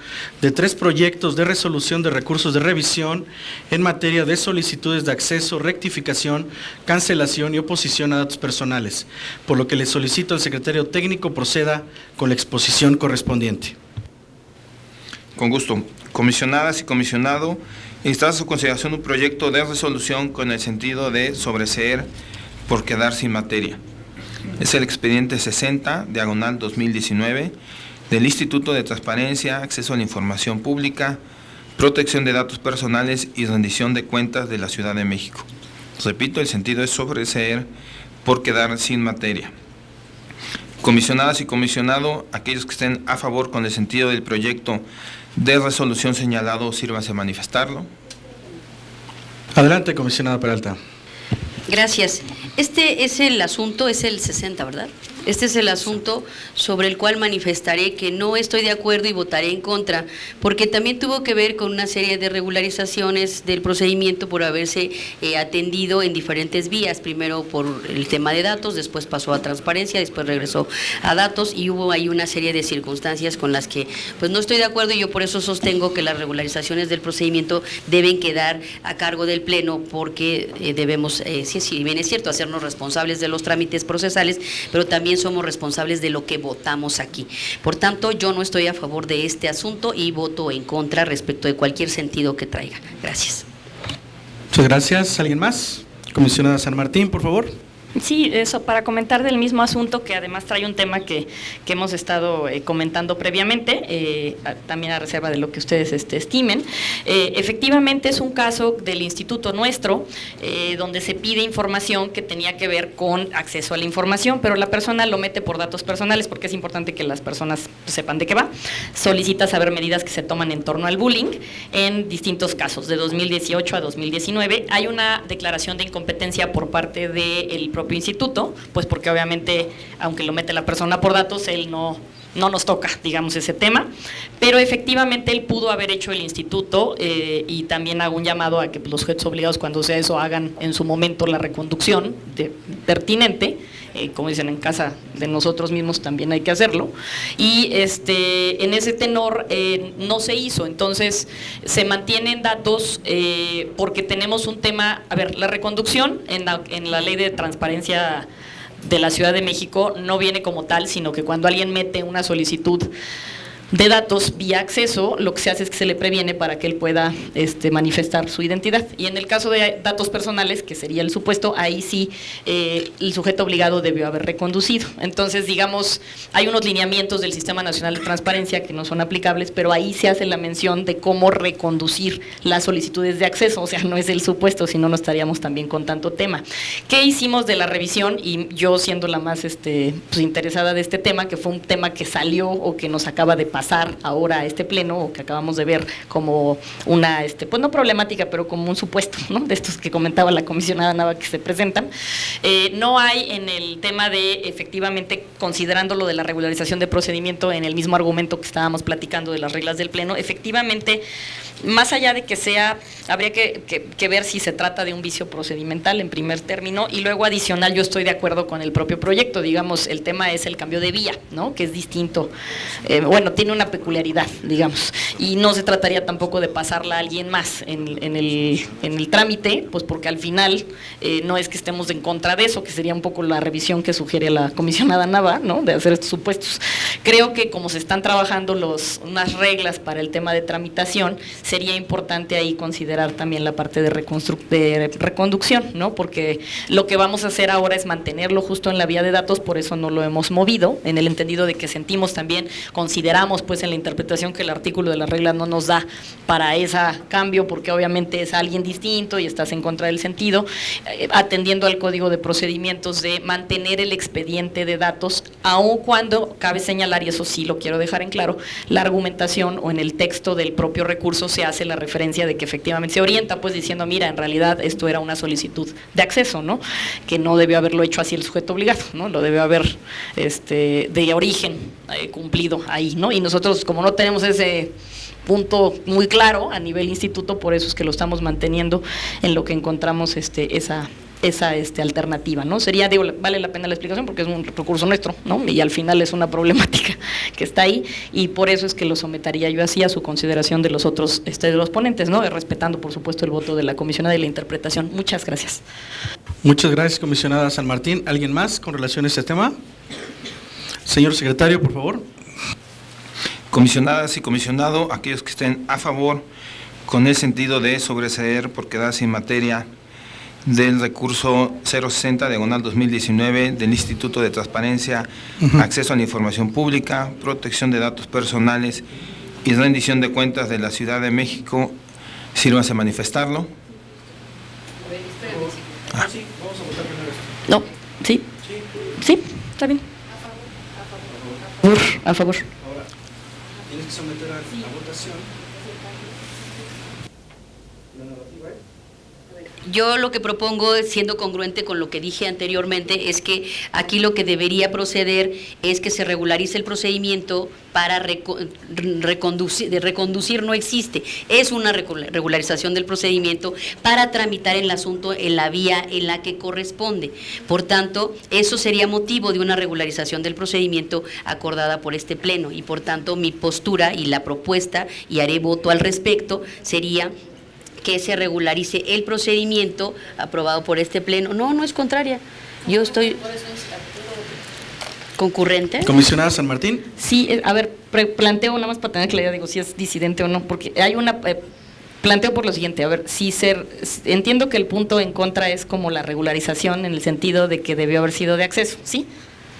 de 3 proyectos de resolución de recursos de revisión en materia de solicitudes de acceso, rectificación, cancelación y oposición a datos personales, por lo que le solicito al secretario técnico proceda con la exposición correspondiente. Con gusto. Comisionadas y comisionado, está a su consideración un proyecto de resolución con el sentido de sobreseer por quedar sin materia. Es el expediente 60, diagonal 2019, del Instituto de Transparencia, Acceso a la Información Pública, Protección de Datos Personales y Rendición de Cuentas de la Ciudad de México. Repito, el sentido es sobreseer por quedar sin materia. Comisionadas y comisionado, aquellos que estén a favor con el sentido del proyecto de resolución señalado, sírvanse a manifestarlo. Adelante, comisionada Peralta. Gracias. Este es el asunto, es el 60, ¿verdad? Este es el asunto sobre el cual manifestaré que no estoy de acuerdo y votaré en contra, porque también tuvo que ver con una serie de regularizaciones del procedimiento por haberse atendido en diferentes vías, primero por el tema de datos, después pasó a transparencia, después regresó a datos y hubo ahí una serie de circunstancias con las que pues no estoy de acuerdo y yo por eso sostengo que las regularizaciones del procedimiento deben quedar a cargo del Pleno porque debemos, si bien es cierto, hacernos responsables de los trámites procesales, pero también somos responsables de lo que votamos aquí. Por tanto, yo no estoy a favor de este asunto y voto en contra respecto de cualquier sentido que traiga. Gracias. Muchas gracias. ¿Alguien más? Comisionada San Martín, por favor. Sí, eso, para comentar del mismo asunto, que además trae un tema que hemos estado comentando previamente, también a reserva de lo que ustedes estimen. Efectivamente es un caso del instituto nuestro, donde se pide información que tenía que ver con acceso a la información, pero la persona lo mete por datos personales, porque es importante que las personas sepan de qué va. Solicita saber medidas que se toman en torno al bullying en distintos casos, de 2018 a 2019. Hay una declaración de incompetencia por parte del propio instituto, pues porque obviamente, aunque lo mete la persona por datos, él no nos toca, digamos, ese tema, pero efectivamente él pudo haber hecho el instituto y también hago un llamado a que los sujetos obligados, cuando sea eso, hagan en su momento la reconducción pertinente. Como dicen, en casa de nosotros mismos también hay que hacerlo, y en ese tenor no se hizo, entonces se mantienen datos porque tenemos un tema, a ver, la reconducción en la ley de transparencia de la Ciudad de México no viene como tal, sino que cuando alguien mete una solicitud datos vía acceso, lo que se hace es que se le previene para que él pueda manifestar su identidad. Y en el caso de datos personales, que sería el supuesto, ahí sí el sujeto obligado debió haber reconducido. Entonces, digamos, hay unos lineamientos del Sistema Nacional de Transparencia que no son aplicables, pero ahí se hace la mención de cómo reconducir las solicitudes de acceso, o sea, no es el supuesto, si no, no estaríamos también con tanto tema. ¿Qué hicimos de la revisión? Y yo siendo la más pues, interesada de este tema, que fue un tema que salió o que nos acaba de pasar ahora a este pleno, o que acabamos de ver como una, pues no problemática, pero como un supuesto, ¿no?, de estos que comentaba la comisionada Nava que se presentan. No hay en el tema de, efectivamente, considerando lo de la regularización de procedimiento en el mismo argumento que estábamos platicando de las reglas del pleno, efectivamente, más allá de que sea, habría que ver si se trata de un vicio procedimental en primer término, y luego adicional yo estoy de acuerdo con el propio proyecto, digamos, el tema es el cambio de vía, ¿no?, que es distinto, bueno, tiene una peculiaridad, digamos, y no se trataría tampoco de pasarla a alguien más en el trámite, pues porque al final no es que estemos en contra de eso, que sería un poco la revisión que sugiere la comisionada Nava, ¿no?, de hacer estos supuestos. Creo que como se están trabajando unas reglas para el tema de tramitación, sería importante ahí considerar también la parte de reconducción, ¿no?, porque lo que vamos a hacer ahora es mantenerlo justo en la vía de datos, por eso no lo hemos movido, en el entendido de que sentimos también, consideramos pues en la interpretación que el artículo de la regla no nos da para ese cambio, porque obviamente es alguien distinto y estás en contra del sentido, atendiendo al Código de Procedimientos de mantener el expediente de datos, aun cuando cabe señalar, y eso sí lo quiero dejar en claro, la argumentación o en el texto del propio recurso se hace la referencia de que efectivamente se orienta pues diciendo, mira, en realidad esto era una solicitud de acceso, ¿no?, que no debió haberlo hecho así el sujeto obligado, ¿no?, lo debió haber de origen cumplido ahí, ¿no?, y nosotros como no tenemos ese punto muy claro a nivel instituto, por eso es que lo estamos manteniendo en lo que encontramos esa alternativa, ¿no? Sería, digo, vale la pena la explicación porque es un recurso nuestro, ¿no?, y al final es una problemática que está ahí, y por eso es que lo sometería yo así a su consideración de los otros de los ponentes, ¿no?, respetando por supuesto el voto de la comisionada y la interpretación. Muchas gracias. Muchas gracias, comisionada San Martín. ¿Alguien más con relación a este tema? Señor secretario, por favor. Comisionadas y comisionado, aquellos que estén a favor con el sentido de sobreseer por quedarse en materia del recurso 060/2019 del Instituto de Transparencia, Acceso a la Información Pública, Protección de Datos Personales y Rendición de Cuentas de la Ciudad de México, sírvanse a manifestarlo. No, sí, sí, está bien. A favor. Ahora, tienes que someter a votación la narrativa. Yo lo que propongo, siendo congruente con lo que dije anteriormente, es que aquí lo que debería proceder es que se regularice el procedimiento para reconducir no existe, es una regularización del procedimiento para tramitar el asunto en la vía en la que corresponde. Por tanto, eso sería motivo de una regularización del procedimiento acordada por este pleno, y por tanto mi postura y la propuesta, y haré voto al respecto, sería que se regularice el procedimiento aprobado por este pleno. No, no es contraria. Yo estoy concurrente. Comisionada San Martín. Sí, a ver, planteo nada más para tener claridad, digo, si es disidente o no, porque hay una... planteo por lo siguiente, a ver, entiendo que el punto en contra es como la regularización en el sentido de que debió haber sido de acceso, ¿sí?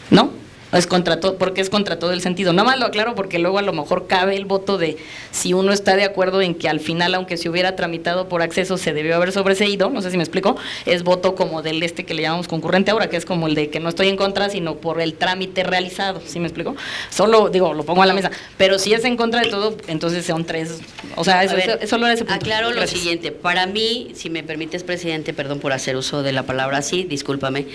¿No? Es contra todo, porque es contra todo el sentido. Nada más lo aclaro porque luego a lo mejor cabe el voto de si uno está de acuerdo en que al final, aunque se hubiera tramitado por acceso, se debió haber sobreseído, no sé si me explico, es voto como del que le llamamos concurrente ahora, que es como el de que no estoy en contra, sino por el trámite realizado, ¿sí me explico? Solo, digo, lo pongo a la mesa, pero si es en contra de todo, entonces son tres, o sea, eso solo era ese punto. Aclaro Gracias. Lo siguiente, para mí, si me permites, presidente, perdón por hacer uso de la palabra así, discúlpame,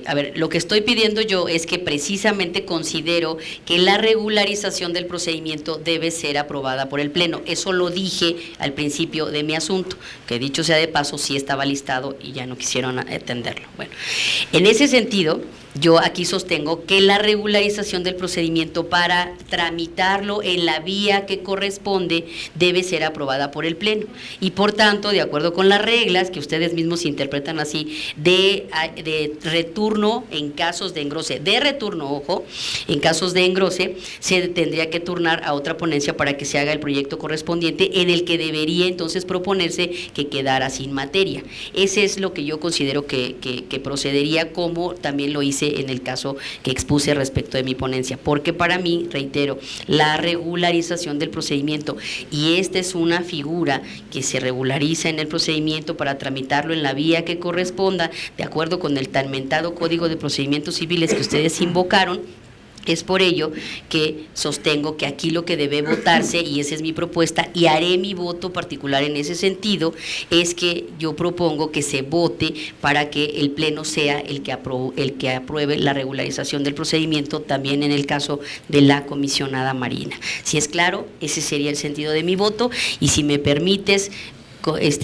a ver, lo que estoy pidiendo yo es que precisamente considero que la regularización del procedimiento debe ser aprobada por el Pleno. Eso lo dije al principio de mi asunto, que dicho sea de paso, sí estaba listado y ya no quisieron atenderlo. Bueno, en ese sentido, yo aquí sostengo que la regularización del procedimiento para tramitarlo en la vía que corresponde debe ser aprobada por el Pleno. Y por tanto, de acuerdo con las reglas que ustedes mismos interpretan así, de retorno en casos de engrose, de retorno returno, ojo, en casos de engrose, se tendría que turnar a otra ponencia para que se haga el proyecto correspondiente, en el que debería entonces proponerse que quedara sin materia. Ese es lo que yo considero que procedería, como también lo hice en el caso que expuse respecto de mi ponencia, porque para mí, reitero, la regularización del procedimiento, y esta es una figura que se regulariza en el procedimiento para tramitarlo en la vía que corresponda, de acuerdo con el tan mentado Código de Procedimientos Civiles que ustedes invocaron. Es por ello que sostengo que aquí lo que debe votarse, y esa es mi propuesta, y haré mi voto particular en ese sentido, es que yo propongo que se vote para que el Pleno sea el que apruebe la regularización del procedimiento, también en el caso de la comisionada Marina. Si es claro, ese sería el sentido de mi voto, y si me permites,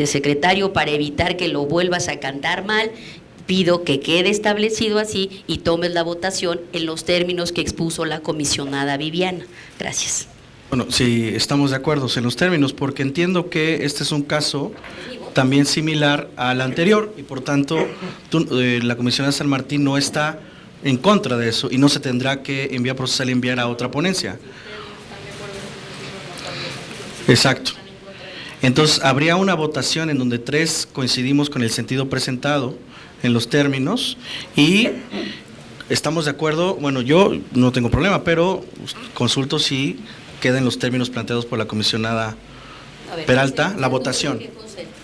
secretario, para evitar que lo vuelvas a cantar mal, pido que quede establecido así y tomes la votación en los términos que expuso la comisionada Viviana. Gracias. Bueno, sí, estamos de acuerdo en los términos, porque entiendo que este es un caso también similar al anterior, y por tanto la comisionada San Martín no está en contra de eso y no se tendrá que enviar procesal enviar a otra ponencia. Exacto. Entonces, habría una votación en donde 3 coincidimos con el sentido presentado en los términos y estamos de acuerdo. Bueno, yo no tengo problema, pero consulto si quedan los términos planteados por la comisionada Peralta, la votación.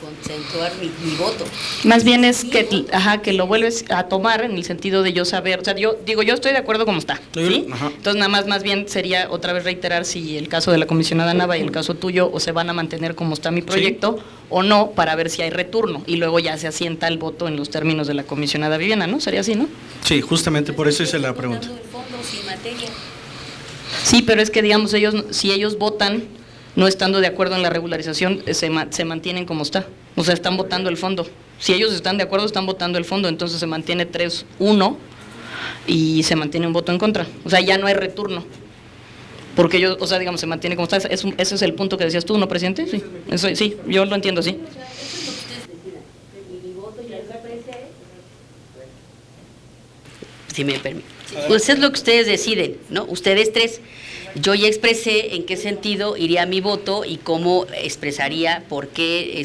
Consensuar mi voto. Más bien es que lo vuelves a tomar en el sentido de yo saber, o sea, yo digo, yo estoy de acuerdo como está, ¿sí? Ajá. Entonces más bien sería otra vez reiterar si el caso de la comisionada Nava y el caso tuyo o se van a mantener como está mi proyecto, ¿sí?, o no, para ver si hay returno, y luego ya se asienta el voto en los términos de la comisionada Viviana, ¿no? Sería así, ¿no? Sí, justamente por eso hice la pregunta. Sí, pero es que digamos si ellos votan no estando de acuerdo en la regularización, se mantienen como está. O sea, están votando el fondo. Si ellos están de acuerdo, están votando el fondo, entonces se mantiene 3-1 y se mantiene un voto en contra. O sea, ya no hay returno. Porque ellos, o sea, digamos, se mantiene como está. Ese es el punto que decías tú, ¿no, presidente? Sí, eso, sí, yo lo entiendo así. Si me permite. Pues es lo que ustedes deciden, ¿no? Ustedes 3. Yo ya expresé en qué sentido iría mi voto y cómo expresaría por qué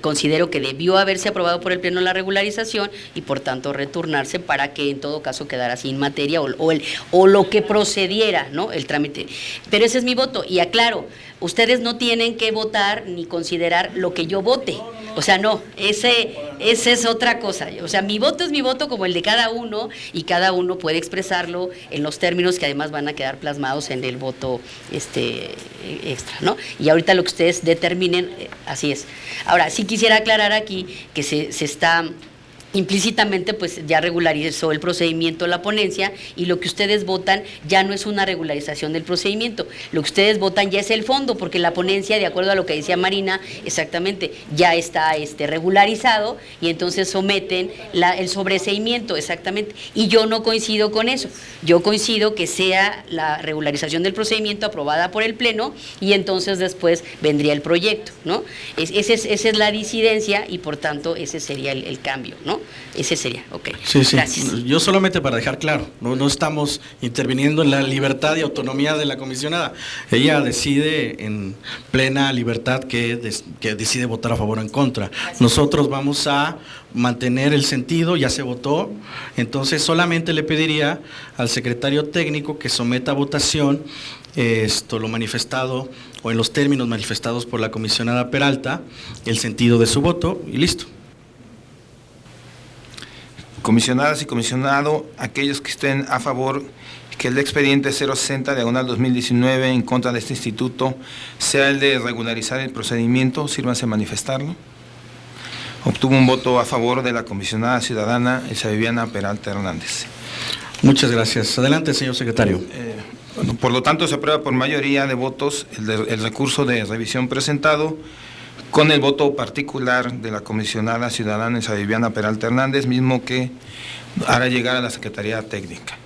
considero que debió haberse aprobado por el Pleno la regularización y por tanto returnarse para que en todo caso quedara sin materia o lo que procediera, ¿no?, el trámite. Pero ese es mi voto, y aclaro, ustedes no tienen que votar ni considerar lo que yo vote. O sea, no, ese es otra cosa. O sea, mi voto es mi voto como el de cada uno, y cada uno puede expresarlo en los términos que además van a quedar plasmados en el voto extra, ¿no? Y ahorita lo que ustedes determinen, así es. Ahora, sí quisiera aclarar aquí que se está implícitamente, pues ya regularizó el procedimiento la ponencia, y lo que ustedes votan ya no es una regularización del procedimiento, lo que ustedes votan ya es el fondo, porque la ponencia, de acuerdo a lo que decía Marina, exactamente, ya está regularizado, y entonces someten el sobreseimiento, exactamente, y yo no coincido con eso. Yo coincido que sea la regularización del procedimiento aprobada por el Pleno, y entonces después vendría el proyecto, ¿no? Esa es la disidencia, y por tanto ese sería el cambio, ¿no? Ese sería, ok. Sí, sí. Gracias. Yo solamente para dejar claro, no estamos interviniendo en la libertad y autonomía de la comisionada. Ella decide en plena libertad que decide votar a favor o en contra. Nosotros vamos a mantener el sentido, ya se votó, entonces solamente le pediría al secretario técnico que someta a votación lo manifestado o en los términos manifestados por la comisionada Peralta, el sentido de su voto, y listo. Comisionadas y comisionado, aquellos que estén a favor que el expediente 060/2019 en contra de este instituto sea el de regularizar el procedimiento, sírvanse a manifestarlo. Obtuvo un voto a favor de la comisionada ciudadana Elsa Viviana Peralta Hernández. Muchas gracias. Adelante, señor secretario. Bueno, por lo tanto, se aprueba por mayoría de votos el recurso de revisión presentado, con el voto particular de la comisionada ciudadana Elsa Viviana Peralta Hernández, mismo que hará llegar a la Secretaría Técnica.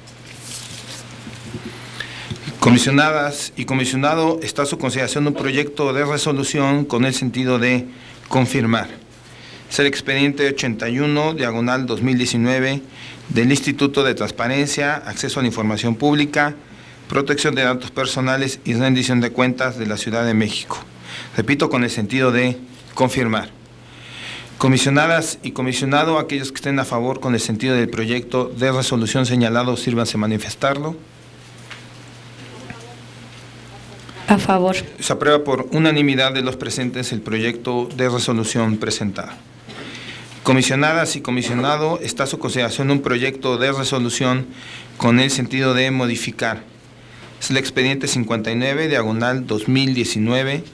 Comisionadas y comisionado, está a su consideración un proyecto de resolución con el sentido de confirmar: Es el expediente 81, diagonal 2019, del Instituto de Transparencia, Acceso a la Información Pública, Protección de Datos Personales y Rendición de Cuentas de la Ciudad de México. Repito, con el sentido de confirmar. Comisionadas y comisionado, aquellos que estén a favor con el sentido del proyecto de resolución señalado, sírvanse a manifestarlo. A favor. Se aprueba por unanimidad de los presentes el proyecto de resolución presentado. Comisionadas y comisionado, está a su consideración un proyecto de resolución con el sentido de modificar. Es el expediente 59, diagonal 2019,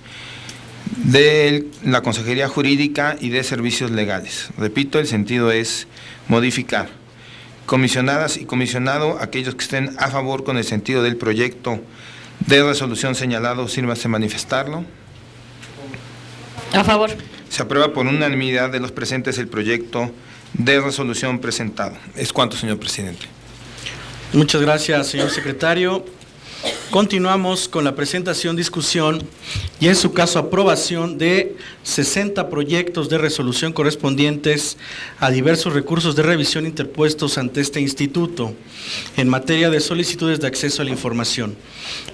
de la Consejería Jurídica y de Servicios Legales. Repito, el sentido es modificar. Comisionadas y comisionado, aquellos que estén a favor con el sentido del proyecto de resolución señalado, sírvanse a manifestarlo. A favor. Se aprueba por unanimidad de los presentes el proyecto de resolución presentado. Es cuanto, señor presidente. Muchas gracias, señor secretario. Continuamos con la presentación, discusión y, en su caso, aprobación de 60 proyectos de resolución correspondientes a diversos recursos de revisión interpuestos ante este instituto en materia de solicitudes de acceso a la información.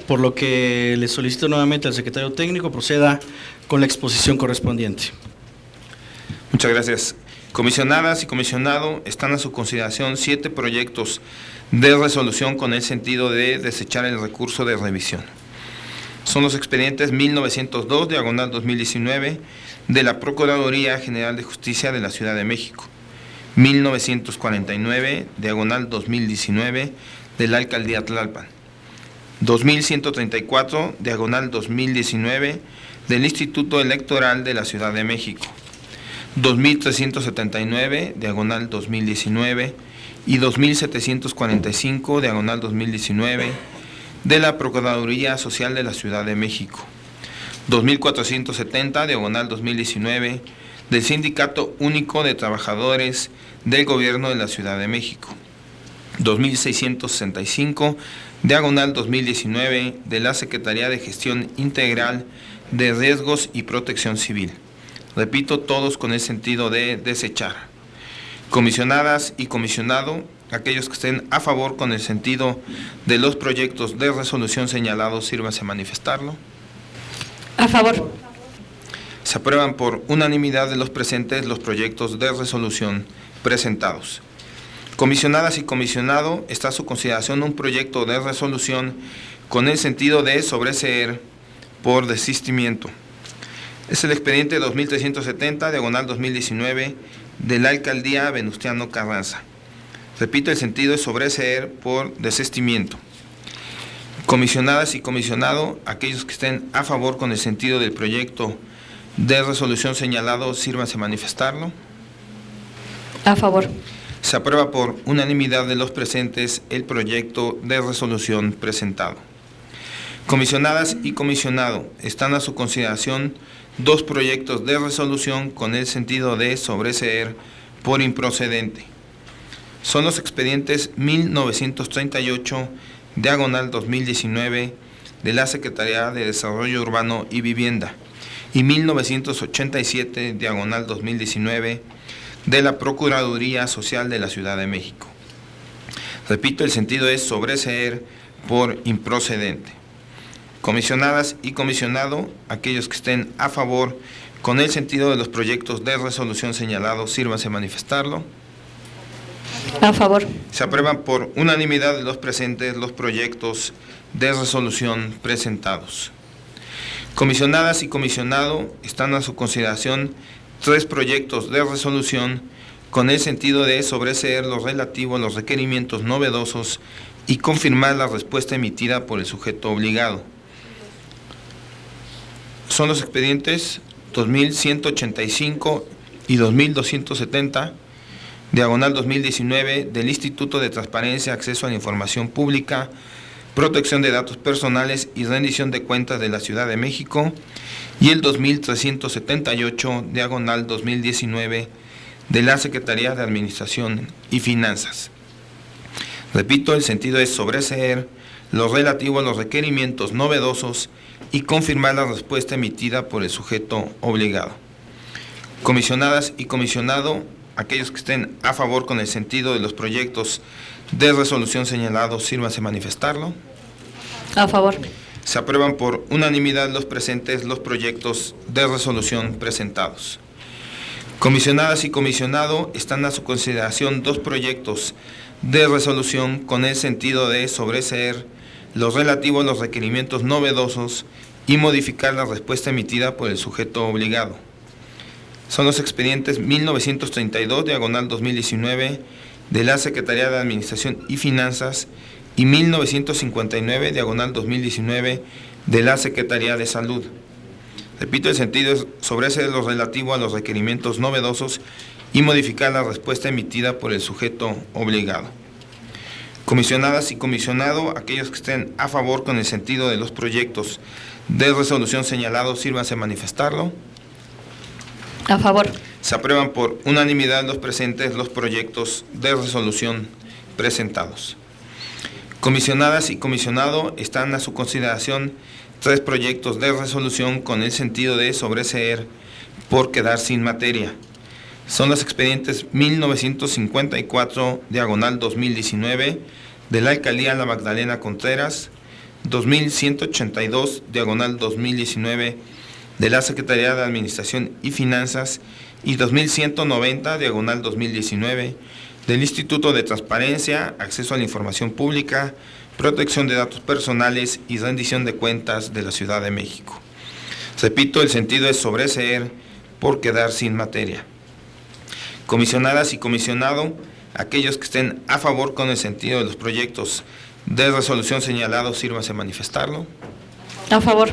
Por lo que le solicito nuevamente al secretario técnico proceda con la exposición correspondiente. Muchas gracias. Comisionadas y comisionado, están a su consideración 7 proyectos de resolución con el sentido de desechar el recurso de revisión. Son los expedientes 1902, diagonal 2019, de la Procuraduría General de Justicia de la Ciudad de México, 1949, diagonal 2019, de la Alcaldía Tlalpan, 2134, diagonal 2019, del Instituto Electoral de la Ciudad de México, 2379, diagonal 2019, y 2745, diagonal 2019, de la Procuraduría Social de la Ciudad de México, 2470, diagonal 2019, del Sindicato Único de Trabajadores del Gobierno de la Ciudad de México, 2665, diagonal 2019, de la Secretaría de Gestión Integral de Riesgos y Protección Civil. Repito, todos con el sentido de desechar. Comisionadas y comisionado, aquellos que estén a favor con el sentido de los proyectos de resolución señalados, sírvanse a manifestarlo. A favor. Se aprueban por unanimidad de los presentes los proyectos de resolución presentados. Comisionadas y comisionado, está a su consideración un proyecto de resolución con el sentido de sobreseer por desistimiento. Es el expediente 2370, diagonal 2019, de la Alcaldía Venustiano Carranza. Repito, el sentido es sobreseer por desistimiento. Comisionadas y comisionado, aquellos que estén a favor con el sentido del proyecto de resolución señalado, sírvanse a manifestarlo. A favor. Se aprueba por unanimidad de los presentes el proyecto de resolución presentado. Comisionadas y comisionado, están a su consideración 2 proyectos de resolución con el sentido de sobreseer por improcedente. Son los expedientes 1938, diagonal 2019, de la Secretaría de Desarrollo Urbano y Vivienda, y 1987, diagonal 2019, de la Procuraduría Social de la Ciudad de México. Repito, el sentido es sobreseer por improcedente. Comisionadas y comisionado, aquellos que estén a favor con el sentido de los proyectos de resolución señalados, sírvanse a manifestarlo. A favor. Se aprueban por unanimidad de los presentes los proyectos de resolución presentados. Comisionadas y comisionado, están a su consideración 3 proyectos de resolución con el sentido de sobreseer lo relativo a los requerimientos novedosos y confirmar la respuesta emitida por el sujeto obligado. Son los expedientes 2185 y 2270, diagonal 2019, del Instituto de Transparencia, Acceso a la Información Pública, Protección de Datos Personales y Rendición de Cuentas de la Ciudad de México, y el 2378, diagonal 2019, de la Secretaría de Administración y Finanzas. Repito, el sentido es sobreseer lo relativo a los requerimientos novedosos y confirmar la respuesta emitida por el sujeto obligado. Comisionadas y comisionado, aquellos que estén a favor con el sentido de los proyectos de resolución señalados, sírvanse manifestarlo. A favor. Se aprueban por unanimidad los presentes los proyectos de resolución presentados. Comisionadas y comisionado, están a su consideración dos proyectos de resolución con el sentido de sobreseer los relativos a los requerimientos novedosos y modificar la respuesta emitida por el sujeto obligado. Son los expedientes 1932, diagonal 2019, de la Secretaría de Administración y Finanzas y 1959, diagonal 2019, de la Secretaría de Salud. Repito, el sentido es sobreseer lo relativo a los requerimientos novedosos y modificar la respuesta emitida por el sujeto obligado. Comisionadas y comisionado, aquellos que estén a favor con el sentido de los proyectos de resolución señalados, sírvanse manifestarlo. A favor. Se aprueban por unanimidad los presentes los proyectos de resolución presentados. Comisionadas y comisionado, están a su consideración tres proyectos de resolución con el sentido de sobreseer por quedar sin materia. Son los expedientes 1954, diagonal 2019, de la Alcaldía La Magdalena Contreras, 2182, diagonal 2019, de la Secretaría de Administración y Finanzas, y 2190, diagonal 2019, del Instituto de Transparencia, Acceso a la Información Pública, Protección de Datos Personales y Rendición de Cuentas de la Ciudad de México. Repito, el sentido es sobreseer por quedar sin materia. Comisionadas y comisionado, aquellos que estén a favor con el sentido de los proyectos de resolución señalados, sírvanse manifestarlo. A favor.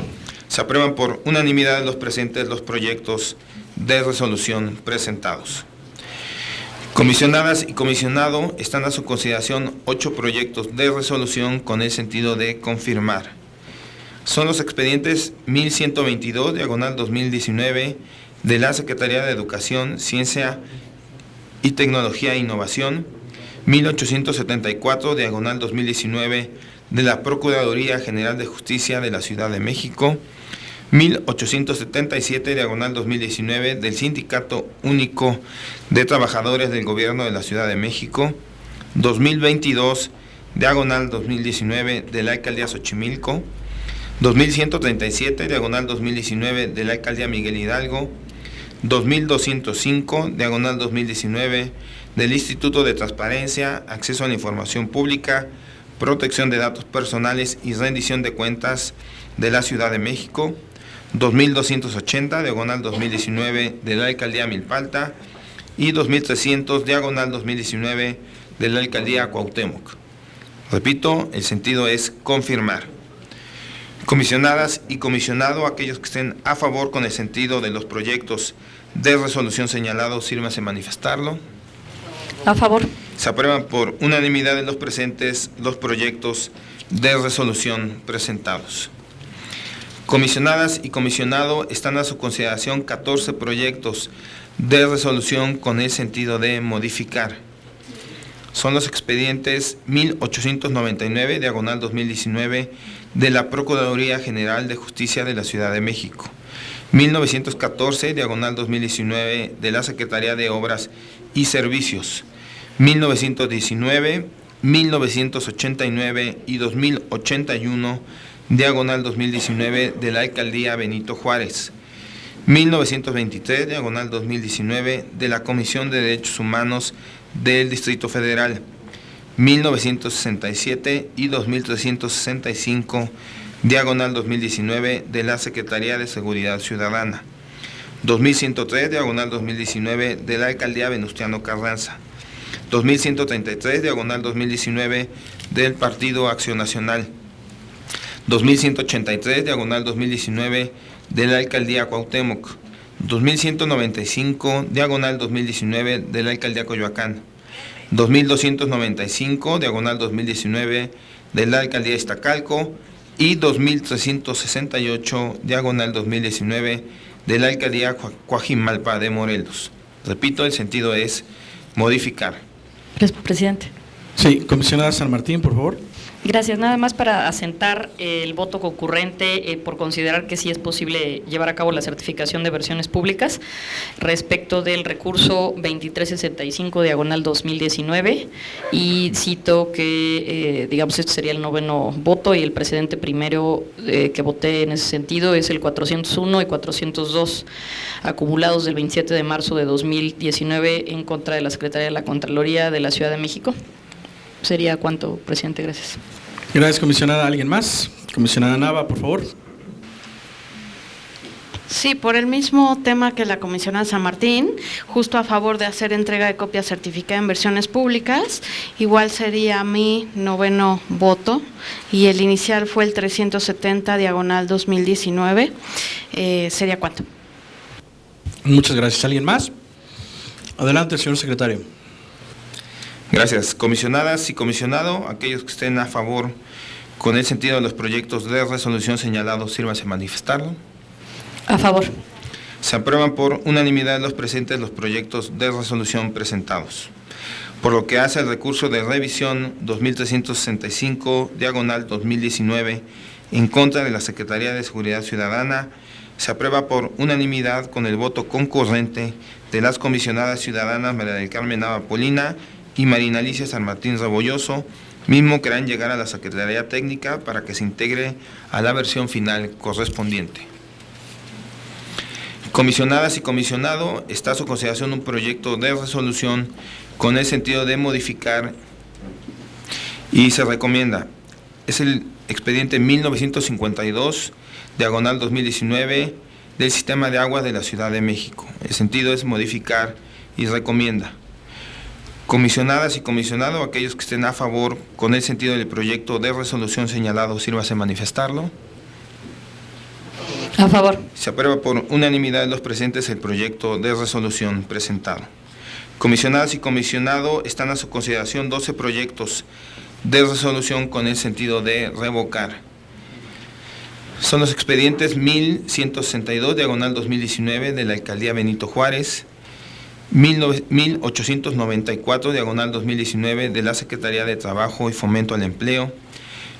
Se aprueban por unanimidad los presentes los proyectos de resolución presentados. Comisionadas y comisionado, están a su consideración 8 proyectos de resolución con el sentido de confirmar. Son los expedientes 1122, diagonal 2019, de la Secretaría de Educación, Ciencia y Tecnología e Innovación, 1874, diagonal 2019, de la Procuraduría General de Justicia de la Ciudad de México, 1877, diagonal 2019, del Sindicato Único de Trabajadores del Gobierno de la Ciudad de México, 2022, diagonal 2019, de la Alcaldía Xochimilco, 2137, diagonal 2019, de la Alcaldía Miguel Hidalgo, 2205, diagonal 2019, del Instituto de Transparencia, Acceso a la Información Pública, Protección de Datos Personales y Rendición de Cuentas de la Ciudad de México, 2280, diagonal 2019, de la Alcaldía Milpalta, y 2300, diagonal 2019, de la Alcaldía Cuauhtémoc. Repito, el sentido es confirmar. Comisionadas y comisionado, aquellos que estén a favor con el sentido de los proyectos de resolución señalados, sírvanse manifestarlo. A favor. Se aprueban por unanimidad de los presentes los proyectos de resolución presentados. Comisionadas y comisionado, están a su consideración 14 proyectos de resolución con el sentido de modificar. Son los expedientes 1899, diagonal 2019, de la Procuraduría General de Justicia de la Ciudad de México, 1914, diagonal 2019, de la Secretaría de Obras y Servicios, 1919, 1989 y 2081, diagonal 2019, de la Alcaldía Benito Juárez, 1923, diagonal 2019, de la Comisión de Derechos Humanos del Distrito Federal, 1967 y 2365, diagonal 2019, de la Secretaría de Seguridad Ciudadana, 2103, diagonal 2019, de la Alcaldía Venustiano Carranza, 2133, diagonal 2019, del Partido Acción Nacional, 2183, diagonal 2019, de la Alcaldía Cuauhtémoc, 2195, diagonal 2019, de la Alcaldía Coyoacán, 2295, diagonal 2019, de la Alcaldía Iztacalco, y 2368, diagonal 2019, de la Alcaldía Coajimalpa de Morelos. Repito, el sentido es modificar. Presidente. Sí, comisionada San Martín, por favor. Gracias. Nada más para asentar el voto concurrente por considerar que sí es posible llevar a cabo la certificación de versiones públicas respecto del recurso 2365/2019 y cito que, digamos, este sería el 9º voto y el precedente primero que voté en ese sentido es el 401 y 402 acumulados del 27 de marzo de 2019 en contra de la Secretaría de la Contraloría de la Ciudad de México. ¿Sería cuánto, presidente? Gracias. Gracias, comisionada. ¿Alguien más? Comisionada Nava, por favor. Sí, por el mismo tema que la comisionada San Martín, justo a favor de hacer entrega de copia certificada en versiones públicas, igual sería mi 9º voto y el inicial fue el 370/2019. ¿Sería cuánto? Muchas gracias. ¿Alguien más? Adelante, señor secretario. Gracias. Comisionadas y comisionado, aquellos que estén a favor con el sentido de los proyectos de resolución señalados, sírvanse a manifestarlo. A favor. Se aprueban por unanimidad los presentes los proyectos de resolución presentados. Por lo que hace al recurso de revisión 2365/2019 en contra de la Secretaría de Seguridad Ciudadana, se aprueba por unanimidad con el voto concurrente de las comisionadas ciudadanas María del Carmen Nava Polina y Marina Alicia San Martín Rebolloso, mismo que harán llegar a la Secretaría Técnica para que se integre a la versión final correspondiente. Comisionadas y comisionado, está a su consideración un proyecto de resolución con el sentido de modificar y se recomienda. Es el expediente 1952/2019 del Sistema de Aguas de la Ciudad de México. El sentido es modificar y recomienda. Comisionadas y comisionado, aquellos que estén a favor con el sentido del proyecto de resolución señalado, sírvase a manifestarlo. A favor. Se aprueba por unanimidad de los presentes el proyecto de resolución presentado. Comisionadas y comisionado, están a su consideración 12 proyectos de resolución con el sentido de revocar. Son los expedientes 1162/2019 de la Alcaldía Benito Juárez, 1894/2019 de la Secretaría de Trabajo y Fomento al Empleo,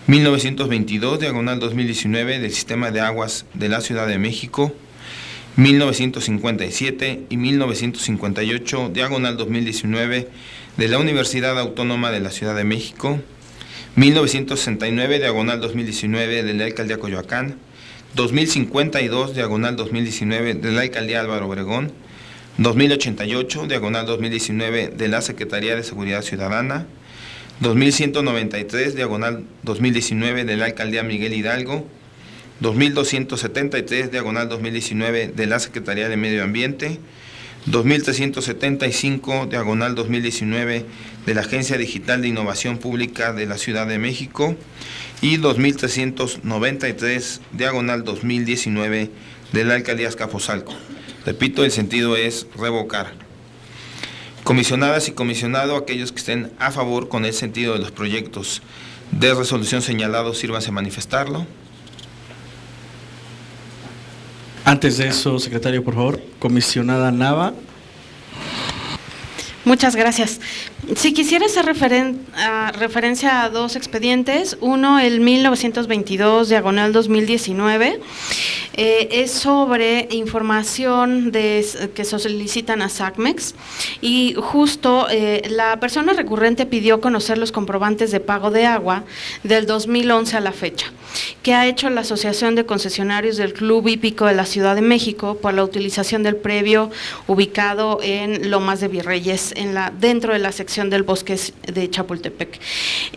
1922/2019 del Sistema de Aguas de la Ciudad de México, 1957 y 1958/2019 de la Universidad Autónoma de la Ciudad de México, 1969/2019 de la Alcaldía Coyoacán, 2052/2019 de la Alcaldía Álvaro Obregón, 2088/2019 de la Secretaría de Seguridad Ciudadana, 2193/2019 de la Alcaldía Miguel Hidalgo, 2273/2019 de la Secretaría de Medio Ambiente, 2375/2019 de la Agencia Digital de Innovación Pública de la Ciudad de México y 2393/2019 de la Alcaldía Azcapotzalco. Repito, el sentido es revocar. Comisionadas y comisionado, aquellos que estén a favor con el sentido de los proyectos de resolución señalados, sírvanse a manifestarlo. Antes de eso, secretario, por favor, comisionada Nava. Muchas gracias. Si quisiera hacer referencia a 2 expedientes, uno el 1922/2019, es sobre información que solicitan a SACMEX y justo la persona recurrente pidió conocer los comprobantes de pago de agua del 2011 a la fecha, que ha hecho la Asociación de Concesionarios del Club Hípico de la Ciudad de México por la utilización del previo ubicado en Lomas de Virreyes, dentro de la sección del bosque de Chapultepec.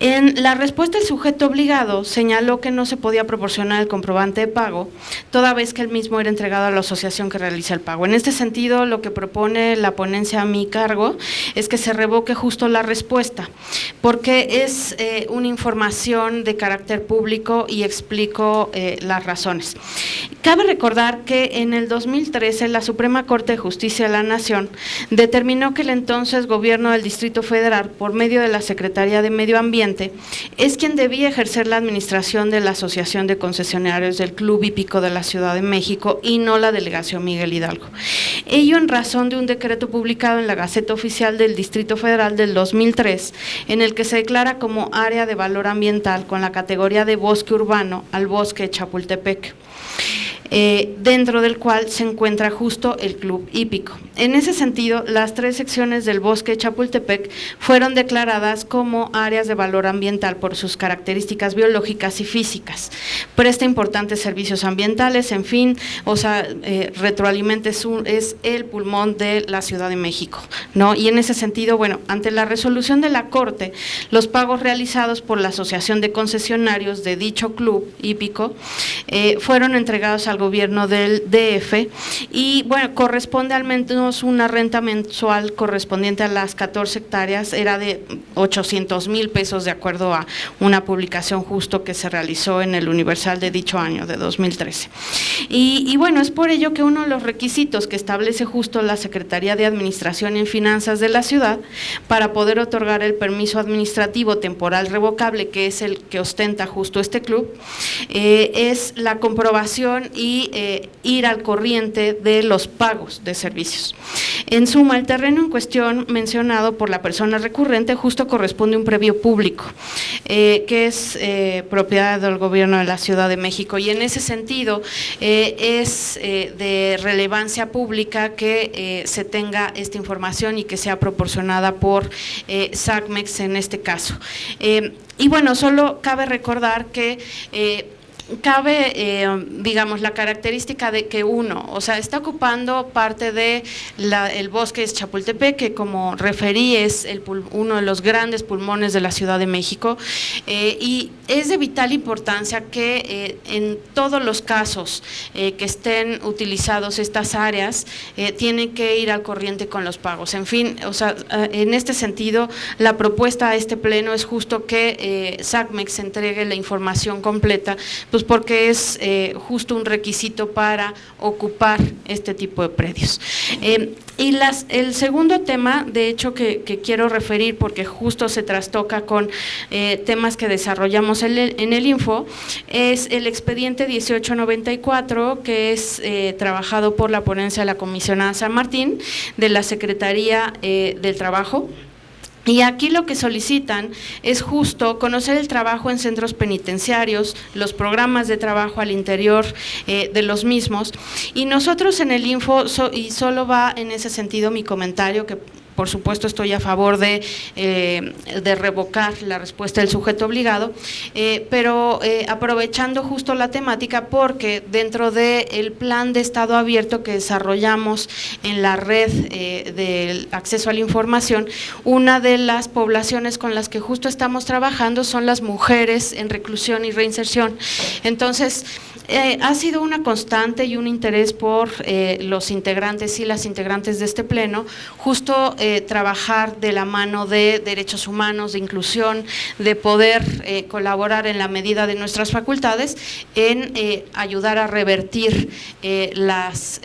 En la respuesta, el sujeto obligado señaló que no se podía proporcionar el comprobante de pago, toda vez que el mismo era entregado a la asociación que realiza el pago. En este sentido, lo que propone la ponencia a mi cargo es que se revoque justo la respuesta, porque es una información de carácter público y explico las razones. Cabe recordar que en el 2013 la Suprema Corte de Justicia de la Nación determinó que el entonces gobierno del Distrito Federal, por medio de la Secretaría de Medio Ambiente, es quien debía ejercer la administración de la Asociación de Concesionarios del Club Hípico de la Ciudad de México y no la Delegación Miguel Hidalgo. Ello en razón de un decreto publicado en la Gaceta Oficial del Distrito Federal del 2003, en el el que se declara como área de valor ambiental con la categoría de bosque urbano al bosque Chapultepec, dentro del cual se encuentra justo el Club Hípico. En ese sentido, las 3 secciones del bosque Chapultepec fueron declaradas como áreas de valor ambiental por sus características biológicas y físicas. Presta importantes servicios ambientales, en fin, o sea, Retroalimenta es el pulmón de la Ciudad de México, ¿no? Y en ese sentido, bueno, ante la resolución de la Corte, los pagos realizados por la Asociación de Concesionarios de dicho Club Hípico fueron entregados al gobierno del DF y, bueno, corresponde al menos una renta mensual correspondiente a las 14 hectáreas, era de 800,000 pesos de acuerdo a una publicación justo que se realizó en el Universal de dicho año, de 2013. Y bueno, es por ello que uno de los requisitos que establece justo la Secretaría de Administración y Finanzas de la ciudad para poder otorgar el permiso administrativo temporal revocable, que es el que ostenta justo este club, es la comprobación y ir al corriente de los pagos de servicios. En suma, el terreno en cuestión mencionado por la persona recurrente justo corresponde a un previo público, que es propiedad del gobierno de la Ciudad de México, y en ese sentido es de relevancia pública que se tenga esta información y que sea proporcionada por SACMEX en este caso. Y bueno, solo cabe recordar que digamos, la característica de que uno, o sea, está ocupando parte de el bosque de Chapultepec, que como referí es uno de los grandes pulmones de la Ciudad de México, y es de vital importancia que en todos los casos que estén utilizados estas áreas, tienen que ir al corriente con los pagos. En fin, o sea, en este sentido, la propuesta a este pleno es justo que SACMEX entregue la información completa, pues porque es justo un requisito para ocupar este tipo de predios. Y el segundo tema, de hecho, que quiero referir, porque justo se trastoca con temas que desarrollamos en el Info, es el expediente 1894, que es trabajado por la ponencia de la comisionada San Martín, de la Secretaría del Trabajo. Y aquí lo que solicitan es justo conocer el trabajo en centros penitenciarios, los programas de trabajo al interior de los mismos, y nosotros en el Info, y solo va en ese sentido mi comentario, que por supuesto estoy a favor de revocar la respuesta del sujeto obligado, pero aprovechando justo la temática, porque dentro del plan de estado abierto que desarrollamos en la red del acceso a la información, una de las poblaciones con las que justo estamos trabajando son las mujeres en reclusión y reinserción. Entonces, ha sido una constante y un interés por los integrantes y las integrantes de este pleno, justo trabajar de la mano de derechos humanos, de inclusión, de poder colaborar en la medida de nuestras facultades en ayudar a revertir las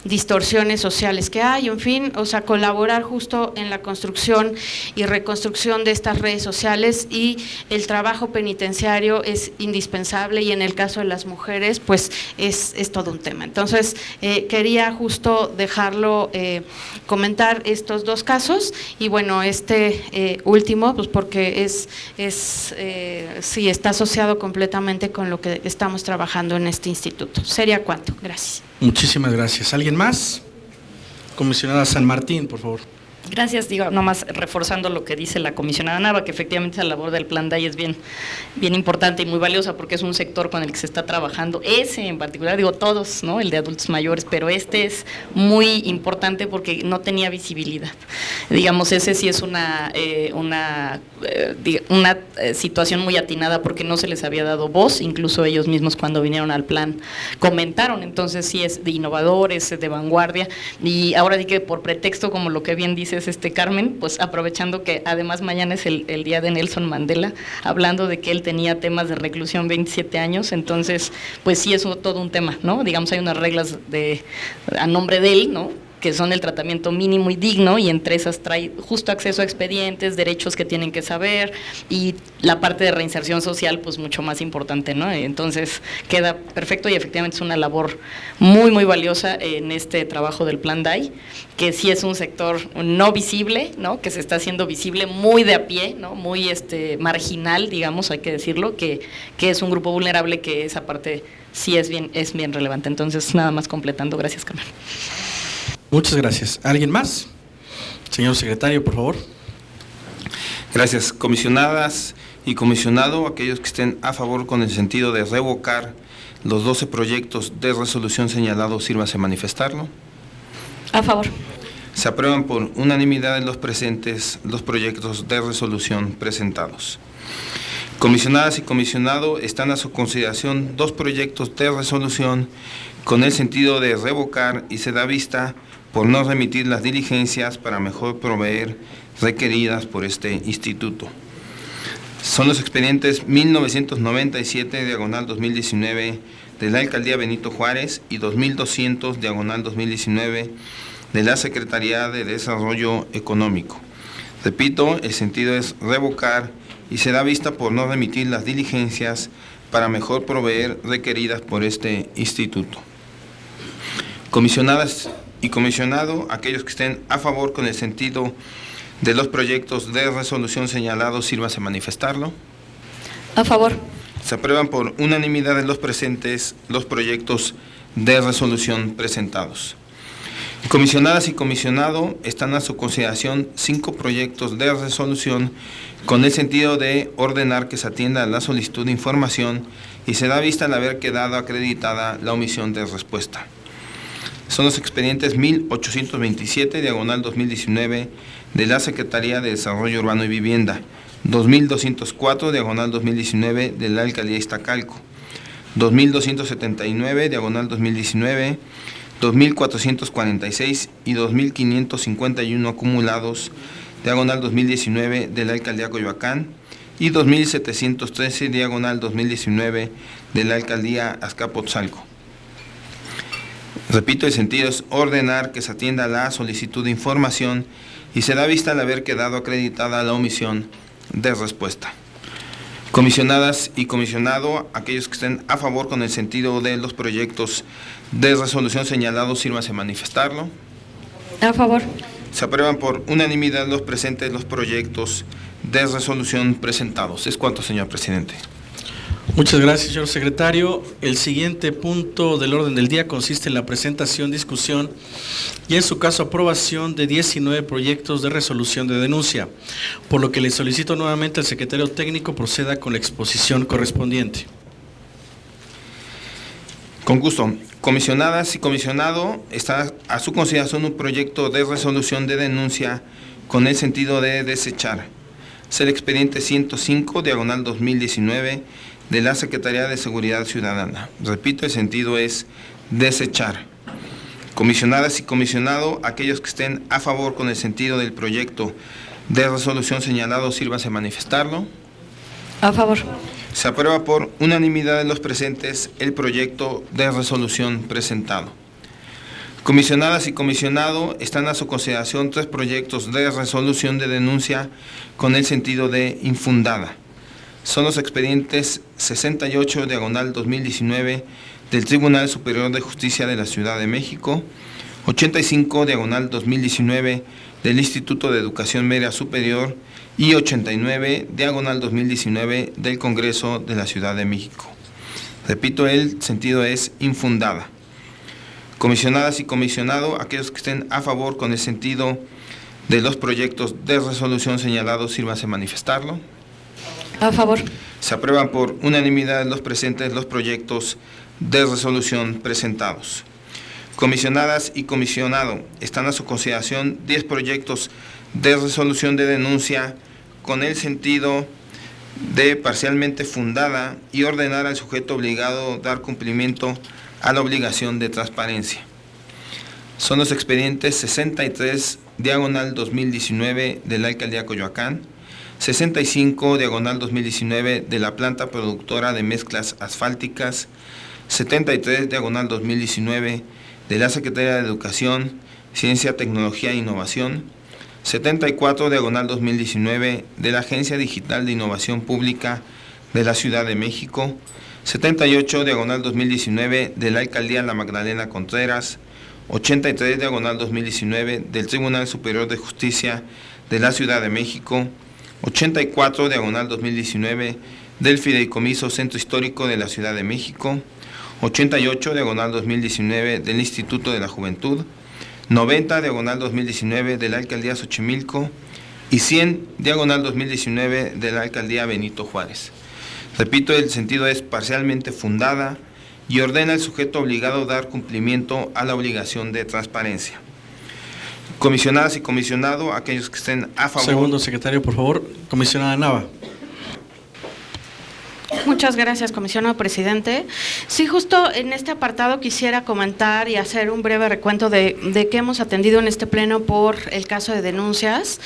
distorsiones sociales que hay, en fin, o sea, colaborar justo en la construcción y reconstrucción de estas redes sociales, y el trabajo penitenciario es indispensable, y en el caso de las mujeres, pues es todo un tema. Entonces, quería justo dejarlo, comentar estos dos casos, y bueno, este último, pues porque sí, está asociado completamente con lo que estamos trabajando en este instituto. Sería cuanto. Gracias. Muchísimas gracias. ¿Alguien más? Comisionada San Martín, por favor. Gracias, digo, nomás reforzando lo que dice la comisionada Nava, que efectivamente esa labor del Plan DAI es bien importante y muy valiosa, porque es un sector con el que se está trabajando, ese en particular, digo todos, ¿no?, el de adultos mayores, pero este es muy importante porque no tenía visibilidad. Digamos, ese sí es una situación muy atinada, porque no se les había dado voz, incluso ellos mismos cuando vinieron al plan comentaron. Entonces sí es de innovadores, es de vanguardia, y ahora sí que por pretexto, como lo que bien dices, Carmen, pues aprovechando que además mañana es el día de Nelson Mandela, hablando de que él tenía temas de reclusión 27 años, entonces pues sí es todo un tema, ¿no? Digamos, hay unas reglas a nombre de él, ¿no?, que son el tratamiento mínimo y digno, y entre esas trae justo acceso a expedientes, derechos que tienen que saber, y la parte de reinserción social, pues mucho más importante, ¿no? Entonces queda perfecto, y efectivamente es una labor muy, muy valiosa en este trabajo del Plan DAI, que sí es un sector no visible, ¿no? Que se está haciendo visible muy de a pie, ¿no? Muy marginal, digamos, hay que decirlo, que es un grupo vulnerable, que esa parte sí es bien relevante. Entonces, nada más completando. Gracias, Carmen. Muchas gracias. ¿Alguien más? Señor secretario, por favor. Gracias. Comisionadas y comisionado, aquellos que estén a favor con el sentido de revocar los 12 proyectos de resolución señalados, sírvase a manifestarlo. A favor. Se aprueban por unanimidad de los presentes los proyectos de resolución presentados. Comisionadas y comisionado, están a su consideración 2 proyectos de resolución con el sentido de revocar, y se da vista por no remitir las diligencias para mejor proveer requeridas por este instituto. Son los expedientes 1997/2019 de la Alcaldía Benito Juárez y 2200/2019 de la Secretaría de Desarrollo Económico. Repito, el sentido es revocar, y se da vista por no remitir las diligencias para mejor proveer requeridas por este instituto. Comisionadas y comisionado, aquellos que estén a favor con el sentido de los proyectos de resolución señalados, sírvase a manifestarlo. A favor. Se aprueban por unanimidad de los presentes los proyectos de resolución presentados. Comisionadas y comisionado, están a su consideración 5 proyectos de resolución con el sentido de ordenar que se atienda a la solicitud de información, y se da vista al haber quedado acreditada la omisión de respuesta. Son los expedientes 1827/2019 de la Secretaría de Desarrollo Urbano y Vivienda, 2204/2019 de la Alcaldía Iztacalco, 2279/2019, 2446 y 2551 acumulados /2019 de la Alcaldía Coyoacán, y 2713 de la Alcaldía Azcapotzalco. Repito, el sentido es ordenar que se atienda la solicitud de información, y se da vista al haber quedado acreditada la omisión de respuesta. Comisionadas y comisionado, aquellos que estén a favor con el sentido de los proyectos de resolución señalados, sírvase a manifestarlo. A favor. Se aprueban por unanimidad los presentes los proyectos de resolución presentados. Es cuanto, señor presidente. Muchas gracias, señor secretario. El siguiente punto del orden del día consiste en la presentación, discusión y, en su caso, aprobación de 19 proyectos de resolución de denuncia, por lo que le solicito nuevamente al secretario técnico proceda con la exposición correspondiente. Con gusto. Comisionadas y comisionado, está a su consideración un proyecto de resolución de denuncia con el sentido de desechar. Es el expediente 105/2019 de la Secretaría de Seguridad Ciudadana. Repito, el sentido es desechar. Comisionadas y comisionado, aquellos que estén a favor con el sentido del proyecto de resolución señalado, sírvase a manifestarlo. A favor. Se aprueba por unanimidad de los presentes el proyecto de resolución presentado. Comisionadas y comisionado, están a su consideración 3 proyectos de resolución de denuncia con el sentido de infundada. Son los expedientes 68/2019 del Tribunal Superior de Justicia de la Ciudad de México, 85/2019 del Instituto de Educación Media Superior y 89/2019 del Congreso de la Ciudad de México. Repito, el sentido es infundada. Comisionadas y comisionado, aquellos que estén a favor con el sentido de los proyectos de resolución señalados, sírvase a manifestarlo. A favor. Se aprueban por unanimidad de los presentes los proyectos de resolución presentados. Comisionadas y comisionado, están a su consideración 10 proyectos de resolución de denuncia con el sentido de parcialmente fundada y ordenar al sujeto obligado dar cumplimiento a la obligación de transparencia. Son los expedientes 63/2019 de la Alcaldía Coyoacán, 65/2019 de la planta productora de mezclas asfálticas, 73/2019 de la Secretaría de Educación Ciencia, Tecnología e Innovación, 74, diagonal 2019, de la Agencia Digital de Innovación Pública de la Ciudad de México, 78, diagonal 2019, de la Alcaldía La Magdalena Contreras, 83, diagonal 2019, del Tribunal Superior de Justicia de la Ciudad de México, 84, diagonal 2019, del Fideicomiso Centro Histórico de la Ciudad de México, 88, diagonal 2019, del Instituto de la Juventud, 90, diagonal 2019, de la Alcaldía Xochimilco y 100, diagonal 2019, de la Alcaldía Benito Juárez. Repito, el sentido es parcialmente fundada y ordena al sujeto obligado dar cumplimiento a la obligación de transparencia. Comisionadas y comisionado, aquellos que estén a favor. Segundo secretario, por favor. Comisionada Nava. Muchas gracias, comisionado presidente. Sí, justo en este apartado quisiera comentar y hacer un breve recuento de qué hemos atendido en este pleno por el caso de denuncias.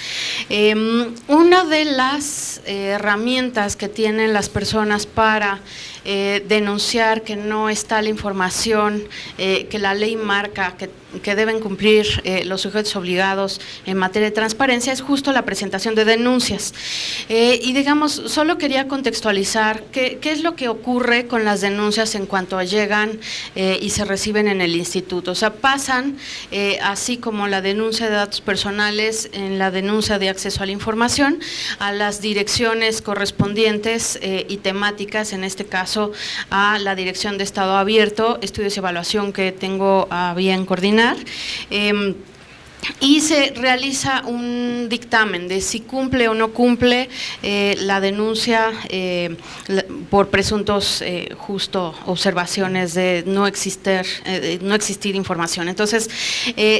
Una de las herramientas que tienen las personas para denunciar que no está la información que la ley marca, que deben cumplir los sujetos obligados en materia de transparencia, es justo la presentación de denuncias. Y digamos, solo quería contextualizar qué es lo que ocurre con las denuncias en cuanto llegan y se reciben en el instituto. O sea, pasan, así como la denuncia de datos personales, en la denuncia de acceso a la información, a las direcciones correspondientes y temáticas, en este caso a la Dirección de Estado Abierto, Estudios y Evaluación, que tengo a bien coordinar. Y se realiza un dictamen de si cumple o no cumple la denuncia por presuntos justo observaciones de no existir información. Entonces,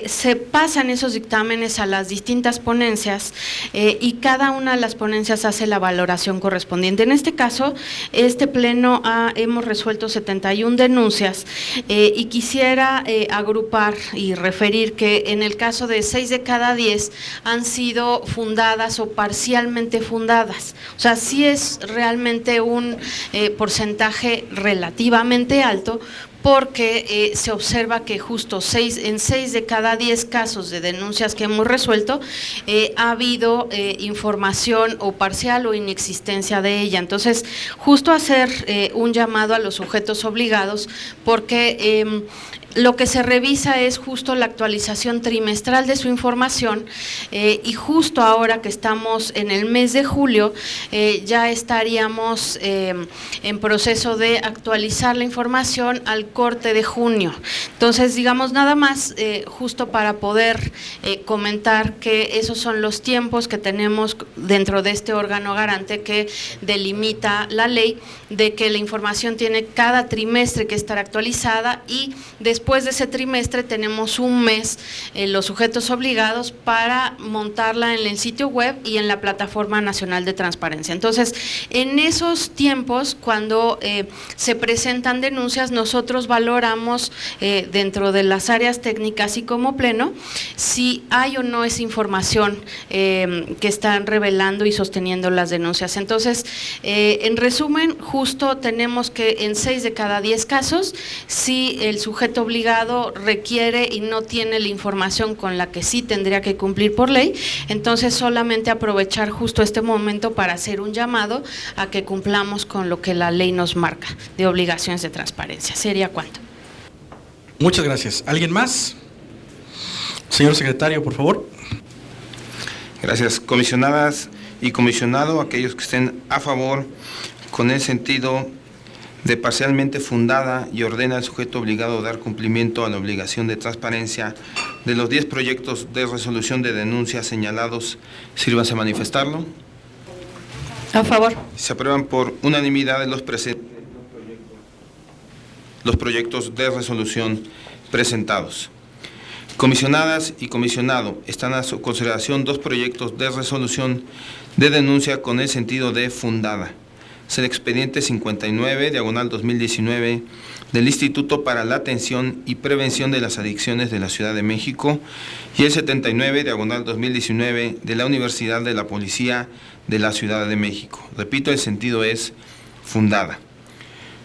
se pasan esos dictámenes a las distintas ponencias y cada una de las ponencias hace la valoración correspondiente. En este caso, este pleno hemos resuelto 71 denuncias y quisiera agrupar y referir que en el caso de 6 de cada 10 han sido fundadas o parcialmente fundadas. O sea, sí es realmente un porcentaje relativamente alto, porque se observa que justo en 6 de cada 10 casos de denuncias que hemos resuelto ha habido información o parcial o inexistencia de ella. Entonces, justo hacer un llamado a los sujetos obligados, porque lo que se revisa es justo la actualización trimestral de su información y justo ahora que estamos en el mes de julio ya estaríamos en proceso de actualizar la información al corte de junio. Entonces, digamos, nada más justo para poder comentar que esos son los tiempos que tenemos dentro de este órgano garante que delimita la ley, de que la información tiene cada trimestre que estar actualizada y después de ese trimestre tenemos un mes los sujetos obligados para montarla en el sitio web y en la Plataforma Nacional de Transparencia. Entonces, en esos tiempos, cuando se presentan denuncias, nosotros valoramos dentro de las áreas técnicas y como pleno si hay o no esa información que están revelando y sosteniendo las denuncias. Entonces, en resumen, justo tenemos que en 6 de cada 10 casos, si el sujeto obligado requiere y no tiene la información con la que sí tendría que cumplir por ley, entonces solamente aprovechar justo este momento para hacer un llamado a que cumplamos con lo que la ley nos marca de obligaciones de transparencia. ¿Sería cuánto? Muchas gracias. ¿Alguien más? Señor secretario, por favor. Gracias. Comisionadas y comisionado, aquellos que estén a favor con el sentido de parcialmente fundada y ordena al sujeto obligado a dar cumplimiento a la obligación de transparencia de los 10 proyectos de resolución de denuncias señalados, sírvanse a manifestarlo. A favor. Se aprueban por unanimidad de los proyectos de resolución presentados. Comisionadas y comisionado, están a su consideración 2 proyectos de resolución de denuncia con el sentido de fundada. Es el expediente 59, diagonal 2019, del Instituto para la Atención y Prevención de las Adicciones de la Ciudad de México y el 79, diagonal 2019, de la Universidad de la Policía de la Ciudad de México. Repito, el sentido es fundada.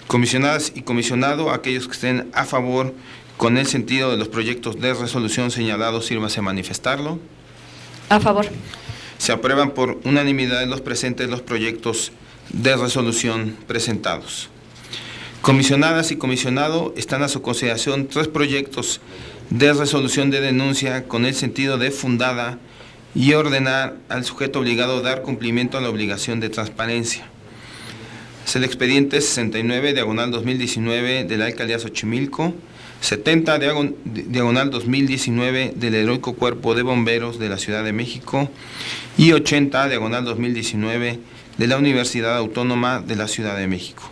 Comisionadas y comisionado, aquellos que estén a favor con el sentido de los proyectos de resolución señalados, sírvase a manifestarlo. A favor. Se aprueban por unanimidad los presentes los proyectos de resolución presentados. Comisionadas y comisionado, están a su consideración 3 proyectos de resolución de denuncia con el sentido de fundada y ordenar al sujeto obligado a dar cumplimiento a la obligación de transparencia. Es el expediente 69/2019 de la Alcaldía Xochimilco, 70 diagonal 2019 del Heroico Cuerpo de Bomberos de la Ciudad de México y 80 diagonal 2019 de la Universidad Autónoma de la Ciudad de México.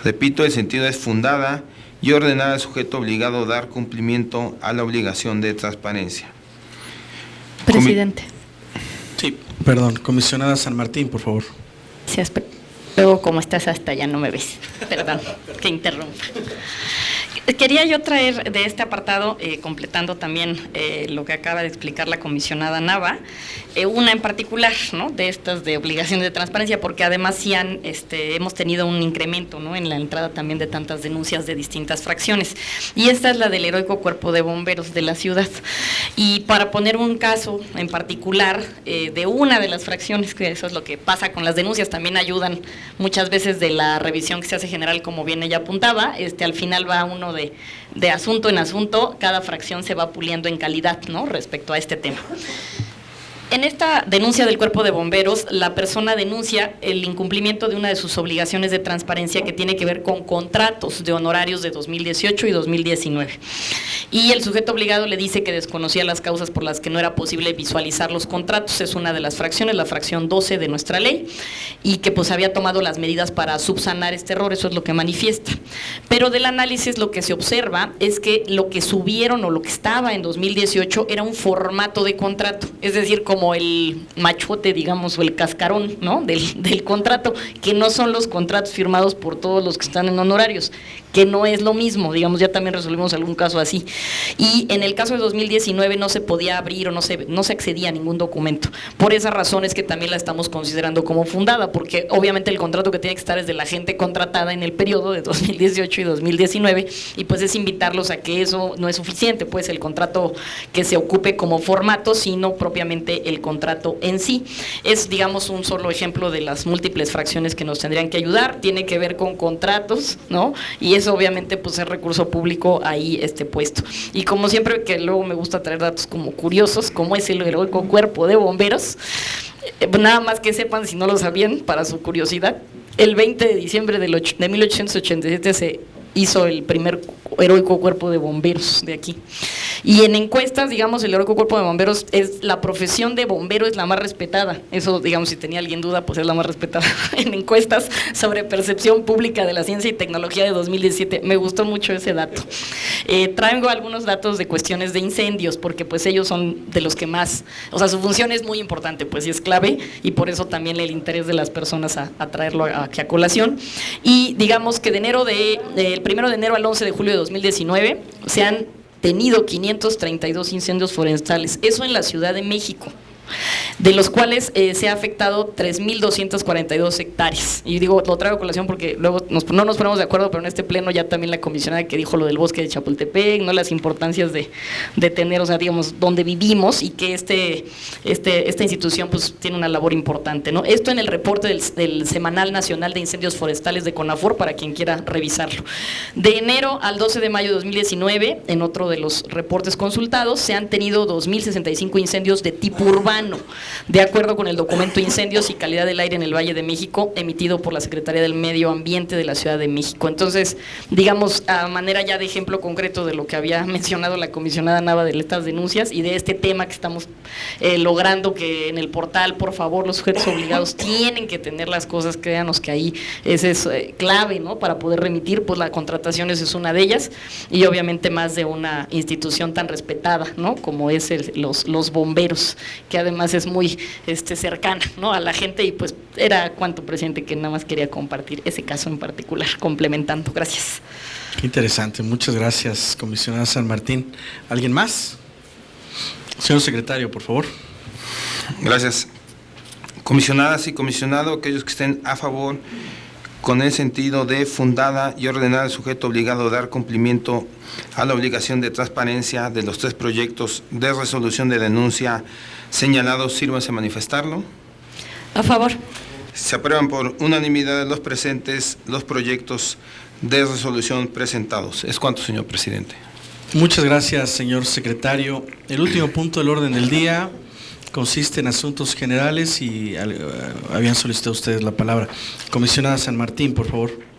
Repito, el sentido es fundada y ordenar al sujeto obligado a dar cumplimiento a la obligación de transparencia. Presidente. Sí, perdón, comisionada San Martín, por favor. Gracias. Luego, como estás hasta allá, no me ves. Perdón, que interrumpa. Quería yo traer de este apartado, completando también lo que acaba de explicar la comisionada Nava, una en particular, ¿no?, de estas de obligación de transparencia, porque además sí hemos tenido un incremento, ¿no?, en la entrada también de tantas denuncias de distintas fracciones. Y esta es la del Heroico Cuerpo de Bomberos de la ciudad. Y para poner un caso en particular de una de las fracciones, que eso es lo que pasa con las denuncias, también ayudan muchas veces de la revisión que se hace general, como bien ella apuntaba, al final va uno de asunto en asunto, cada fracción se va puliendo en calidad, ¿no?, respecto a este tema. En esta denuncia del Cuerpo de Bomberos, la persona denuncia el incumplimiento de una de sus obligaciones de transparencia que tiene que ver con contratos de honorarios de 2018 y 2019. Y el sujeto obligado le dice que desconocía las causas por las que no era posible visualizar los contratos. Es una de las fracciones, la fracción 12 de nuestra ley, y que pues había tomado las medidas para subsanar este error, eso es lo que manifiesta. Pero del análisis lo que se observa es que lo que subieron o lo que estaba en 2018 era un formato de contrato, es decir, como el machote, digamos, o el cascarón, ¿no?, del contrato, que no son los contratos firmados por todos los que están en honorarios, que no es lo mismo, digamos, ya también resolvimos algún caso así. Y en el caso de 2019 no se podía abrir o no se accedía a ningún documento. Por esa razón es que también la estamos considerando como fundada, porque obviamente el contrato que tiene que estar es de la gente contratada en el periodo de 2018 y 2019, y pues es invitarlos a que eso no es suficiente, pues el contrato que se ocupe como formato, sino propiamente el contrato en sí. Es, digamos, un solo ejemplo de las múltiples fracciones que nos tendrían que ayudar, tiene que ver con contratos, ¿no?, y eso obviamente pues es recurso público ahí puesto. Y como siempre, que luego me gusta traer datos como curiosos, como es el Heroico Cuerpo de Bomberos, nada más que sepan, si no lo sabían, para su curiosidad, el 20 de diciembre de 1887 se hizo el primer Heroico Cuerpo de Bomberos de aquí. Y en encuestas, digamos, el Heroico Cuerpo de Bomberos es la profesión de bombero, es la más respetada. Eso, digamos, si tenía alguien duda, pues es la más respetada. En encuestas sobre percepción pública de la ciencia y tecnología de 2017, me gustó mucho ese dato. Traigo algunos datos de cuestiones de incendios, porque pues ellos son de los que más, o sea, su función es muy importante, pues, y es clave, y por eso también el interés de las personas a traerlo aquí a colación. Y digamos que el 1 de enero al 11 de julio de 2019 se han tenido 532 incendios forestales, eso en la Ciudad de México, de los cuales se ha afectado 3.242 hectáreas. Y digo, lo traigo a colación porque luego no nos ponemos de acuerdo, pero en este pleno ya también la comisionada que dijo lo del bosque de Chapultepec, no las importancias de tener, o sea, digamos, donde vivimos, y que esta institución pues tiene una labor importante, ¿no? Esto en el reporte del Semanal Nacional de Incendios Forestales de CONAFOR, para quien quiera revisarlo. De enero al 12 de mayo de 2019, en otro de los reportes consultados, se han tenido 2.065 incendios de tipo urbano, de acuerdo con el documento Incendios y Calidad del Aire en el Valle de México, emitido por la Secretaría del Medio Ambiente de la Ciudad de México. Entonces, digamos, a manera ya de ejemplo concreto de lo que había mencionado la comisionada Nava de estas denuncias y de este tema que estamos logrando que en el portal, por favor, los sujetos obligados tienen que tener las cosas, créanos que ahí ese es clave, ¿no?, para poder remitir, pues la contratación es una de ellas, y obviamente más de una institución tan respetada, ¿no?, como es los bomberos, que además es muy cercana, ¿no?, a la gente, y pues era cuanto, presidente, que nada más quería compartir ese caso en particular, complementando. Gracias. Qué interesante, muchas gracias, comisionada San Martín. ¿Alguien más? Señor secretario, por favor. Gracias. Comisionadas y comisionado, aquellos que estén a favor con el sentido de fundada y ordenar al sujeto obligado a dar cumplimiento a la obligación de transparencia de los 3 proyectos de resolución de denuncia señalados. Sírvanse a manifestarlo. A favor. Se aprueban por unanimidad de los presentes los proyectos de resolución presentados. Es cuanto, señor presidente. Muchas gracias, señor secretario. El último punto del orden del día consiste en asuntos generales y habían solicitado ustedes la palabra. Comisionada San Martín, por favor.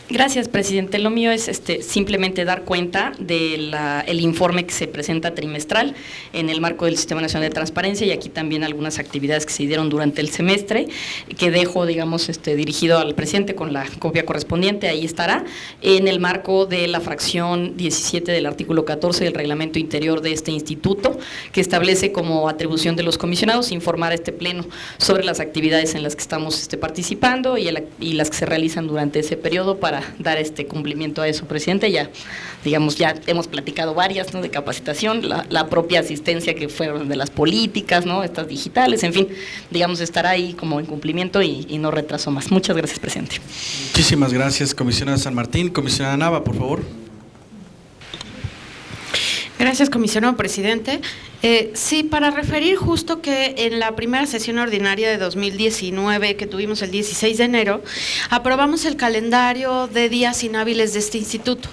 Gracias, presidente. Lo mío es simplemente dar cuenta del informe que se presenta trimestral en el marco del Sistema Nacional de Transparencia, y aquí también algunas actividades que se dieron durante el semestre, que dejo, digamos, dirigido al presidente con la copia correspondiente. Ahí estará, en el marco de la fracción 17 del artículo 14 del reglamento interior de este instituto, que establece como atribución de los comisionados informar a este pleno sobre las actividades en las que estamos participando y las que se realizan durante ese periodo para dar cumplimiento a eso, presidente. Ya, digamos, ya hemos platicado varias, ¿no?, de capacitación, la propia asistencia que fueron de las políticas, ¿no?, estas digitales, en fin, digamos, estará ahí como en cumplimiento y no retraso más. Muchas gracias, presidente. Muchísimas gracias, comisionada San Martín. Comisionada Nava, por favor. Gracias, comisionado presidente. Sí, para referir justo que en la primera sesión ordinaria de 2019, que tuvimos el 16 de enero, aprobamos el calendario de días inhábiles de este instituto.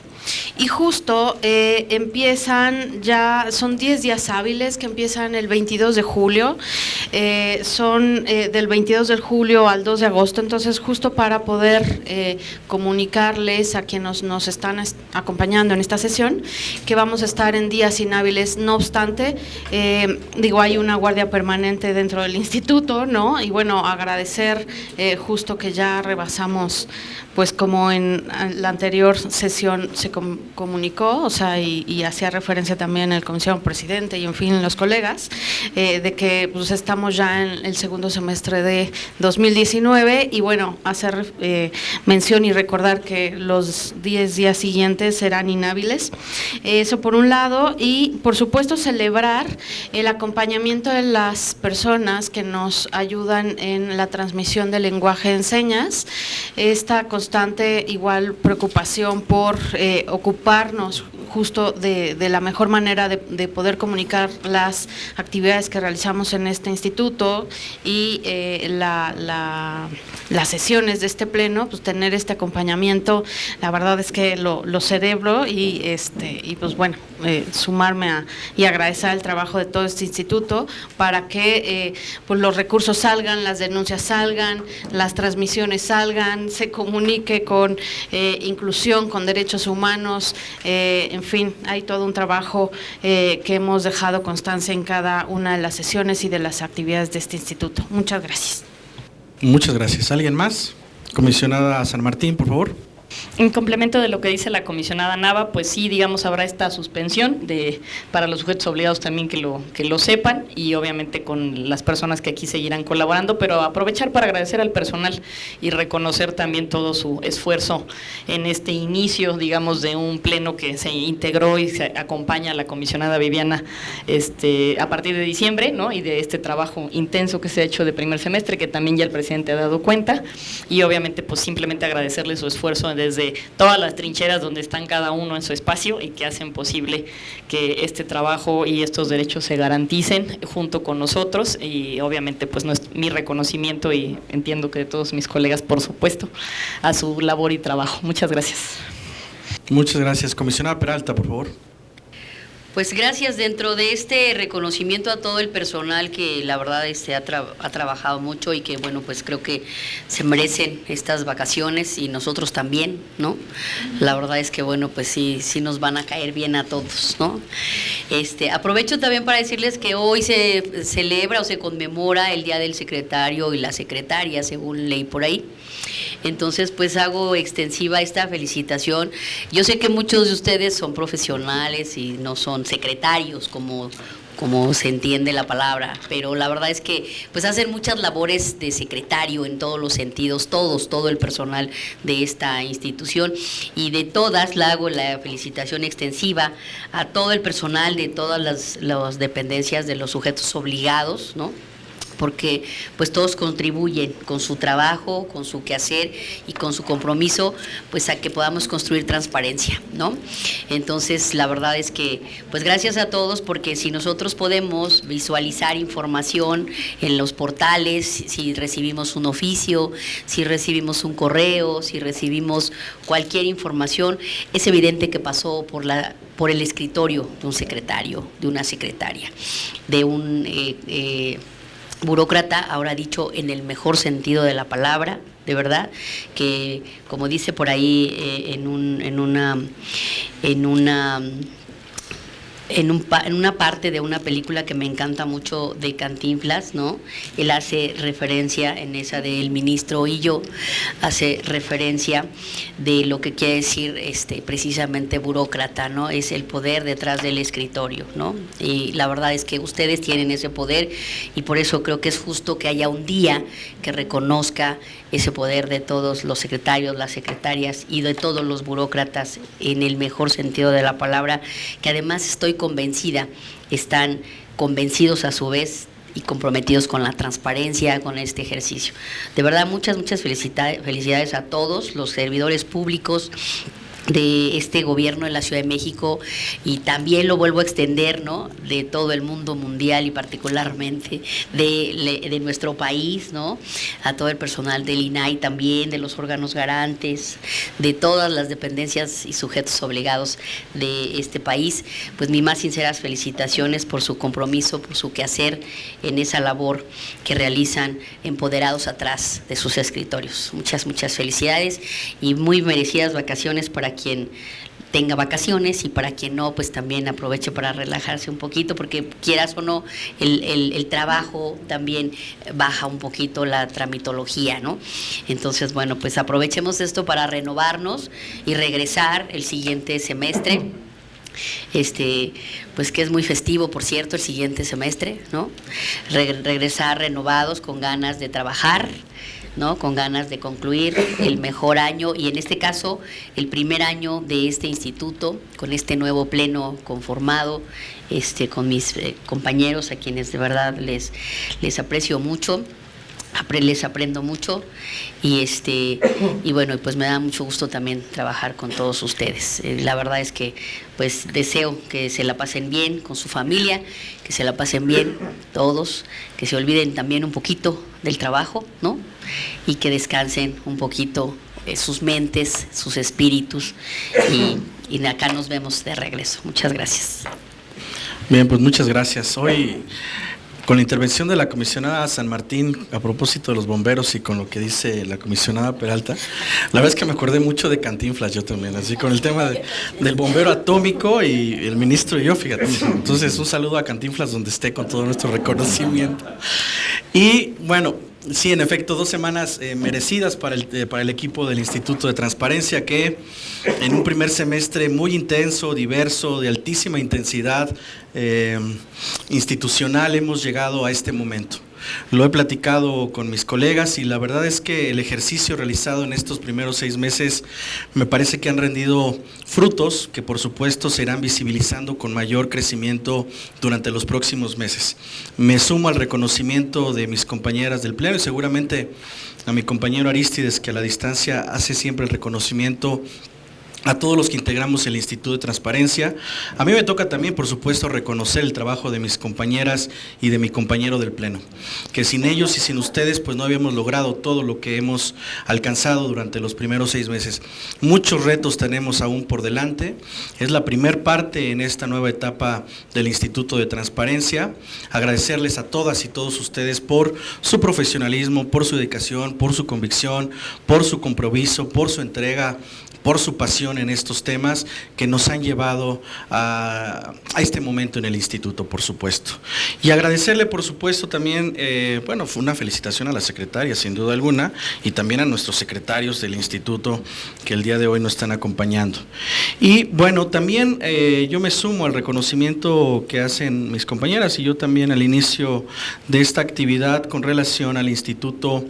Y justo empiezan ya, son 10 días hábiles que empiezan el 22 de julio, son del 22 de julio al 2 de agosto, entonces justo para poder comunicarles a quienes nos están acompañando en esta sesión que vamos a estar en días inhábiles. No obstante, hay una guardia permanente dentro del instituto, ¿no? Y bueno, agradecer justo que ya rebasamos, pues como en la anterior sesión se comunicó, o sea, y hacía referencia también el comisionado presidente y en fin los colegas, de que pues estamos ya en el segundo semestre de 2019 y bueno, hacer mención y recordar que los 10 días siguientes serán inhábiles. Eso por un lado, y por supuesto celebrar el acompañamiento de las personas que nos ayudan en la transmisión del lenguaje de señas, esta constante igual preocupación por ocuparnos justo de la mejor manera de poder comunicar las actividades que realizamos en este instituto y las sesiones de este pleno, pues tener este acompañamiento, la verdad es que lo celebro y pues bueno, sumarme y agradecer el trabajo de todo este instituto para que pues los recursos salgan, las denuncias salgan, las transmisiones salgan, se comunique con inclusión, con derechos humanos, en fin, hay todo un trabajo que hemos dejado constancia en cada una de las sesiones y de las actividades de este instituto. Muchas gracias. Muchas gracias. ¿Alguien más? Comisionada San Martín, por favor. En complemento de lo que dice la comisionada Nava, pues sí, digamos, habrá esta suspensión para los sujetos obligados también que lo sepan, y obviamente con las personas que aquí seguirán colaborando, pero aprovechar para agradecer al personal y reconocer también todo su esfuerzo en este inicio, digamos, de un pleno que se integró y se acompaña a la comisionada Viviana a partir de diciembre, ¿no?, y de este trabajo intenso que se ha hecho de primer semestre, que también ya el presidente ha dado cuenta, y obviamente pues simplemente agradecerle su esfuerzo desde todas las trincheras donde están cada uno en su espacio y que hacen posible que este trabajo y estos derechos se garanticen junto con nosotros, y obviamente pues no es mi reconocimiento, y entiendo que de todos mis colegas, por supuesto, a su labor y trabajo. Muchas gracias. Muchas gracias. Comisionada Peralta, por favor. Pues gracias. Dentro de este reconocimiento a todo el personal que la verdad ha trabajado mucho y que bueno, pues creo que se merecen estas vacaciones, y nosotros también, ¿no? La verdad es que bueno, pues sí nos van a caer bien a todos, ¿no? Aprovecho también para decirles que hoy se celebra o se conmemora el Día del Secretario y la Secretaria, según ley por ahí. Entonces, pues hago extensiva esta felicitación. Yo sé que muchos de ustedes son profesionales y no son secretarios como se entiende la palabra, pero la verdad es que pues hacen muchas labores de secretario en todos los sentidos, todo el personal de esta institución, y de todas le hago la felicitación extensiva a todo el personal de todas las dependencias de los sujetos obligados, ¿no?, porque pues todos contribuyen con su trabajo, con su quehacer y con su compromiso, pues a que podamos construir transparencia, ¿no? Entonces, la verdad es que, pues gracias a todos, porque si nosotros podemos visualizar información en los portales, si recibimos un oficio, si recibimos un correo, si recibimos cualquier información, es evidente que pasó por el escritorio de un secretario, de una secretaria, de un burócrata, ahora dicho en el mejor sentido de la palabra, de verdad, que como dice por ahí en una parte de una película que me encanta mucho de Cantinflas, ¿no? Él hace referencia en esa de El Ministro y yo, hace referencia de lo que quiere decir precisamente burócrata, ¿no? Es el poder detrás del escritorio, ¿no? Y la verdad es que ustedes tienen ese poder y por eso creo que es justo que haya un día que reconozca ese poder de todos los secretarios, las secretarias y de todos los burócratas en el mejor sentido de la palabra, que además estoy convencida, están convencidos a su vez y comprometidos con la transparencia, con este ejercicio. De verdad, muchas felicidades a todos los servidores públicos de este gobierno en la Ciudad de México y también lo vuelvo a extender, ¿no? De todo el mundo mundial y particularmente de nuestro país, ¿no? A todo el personal del INAI también, de los órganos garantes, de todas las dependencias y sujetos obligados de este país, pues mis más sinceras felicitaciones por su compromiso, por su quehacer en esa labor que realizan empoderados atrás de sus escritorios. Muchas felicidades y muy merecidas vacaciones para quien tenga vacaciones y para quien no, pues también aproveche para relajarse un poquito, porque quieras o no, el trabajo también baja un poquito la tramitología, ¿no? Entonces, bueno, pues aprovechemos esto para renovarnos y regresar el siguiente semestre. Pues que es muy festivo, por cierto, el siguiente semestre, ¿no? Regresar renovados, con ganas de trabajar, ¿no? Con ganas de concluir el mejor año y en este caso el primer año de este instituto, con este nuevo pleno conformado, con mis compañeros a quienes de verdad les aprecio mucho. Les aprendo mucho y bueno, pues me da mucho gusto también trabajar con todos ustedes. La verdad es que pues deseo que se la pasen bien con su familia, que se la pasen bien todos, que se olviden también un poquito del trabajo, ¿no? Y que descansen un poquito sus mentes, sus espíritus y acá nos vemos de regreso. Muchas gracias. Bien, pues muchas gracias. Hoy, con la intervención de la comisionada San Martín a propósito de los bomberos y con lo que dice la comisionada Peralta, la verdad es que me acordé mucho de Cantinflas yo también, así con el tema del bombero atómico y el ministro y yo, fíjate. Entonces, un saludo a Cantinflas donde esté con todo nuestro reconocimiento. Y bueno, sí, en efecto, 2 semanas merecidas para el equipo del Instituto de Transparencia, que en un primer semestre muy intenso, diverso, de altísima intensidad institucional, hemos llegado a este momento. Lo he platicado con mis colegas y la verdad es que el ejercicio realizado en estos primeros 6 meses me parece que han rendido frutos que por supuesto se irán visibilizando con mayor crecimiento durante los próximos meses. Me sumo al reconocimiento de mis compañeras del Pleno y seguramente a mi compañero Arístides, que a la distancia hace siempre el reconocimiento a todos los que integramos el Instituto de Transparencia. A mí me toca también, por supuesto, reconocer el trabajo de mis compañeras y de mi compañero del Pleno, que sin ellos y sin ustedes, pues no habíamos logrado todo lo que hemos alcanzado durante los primeros 6 meses. Muchos retos tenemos aún por delante. Es la primer parte en esta nueva etapa del Instituto de Transparencia. Agradecerles a todas y todos ustedes por su profesionalismo, por su dedicación, por su convicción, por su compromiso, por su entrega, por su pasión en estos temas que nos han llevado a este momento en el instituto, por supuesto. Y agradecerle, por supuesto, también, bueno, fue una felicitación a la secretaria, sin duda alguna, y también a nuestros secretarios del instituto que el día de hoy nos están acompañando. Y bueno, también yo me sumo al reconocimiento que hacen mis compañeras y yo también al inicio de esta actividad con relación al Instituto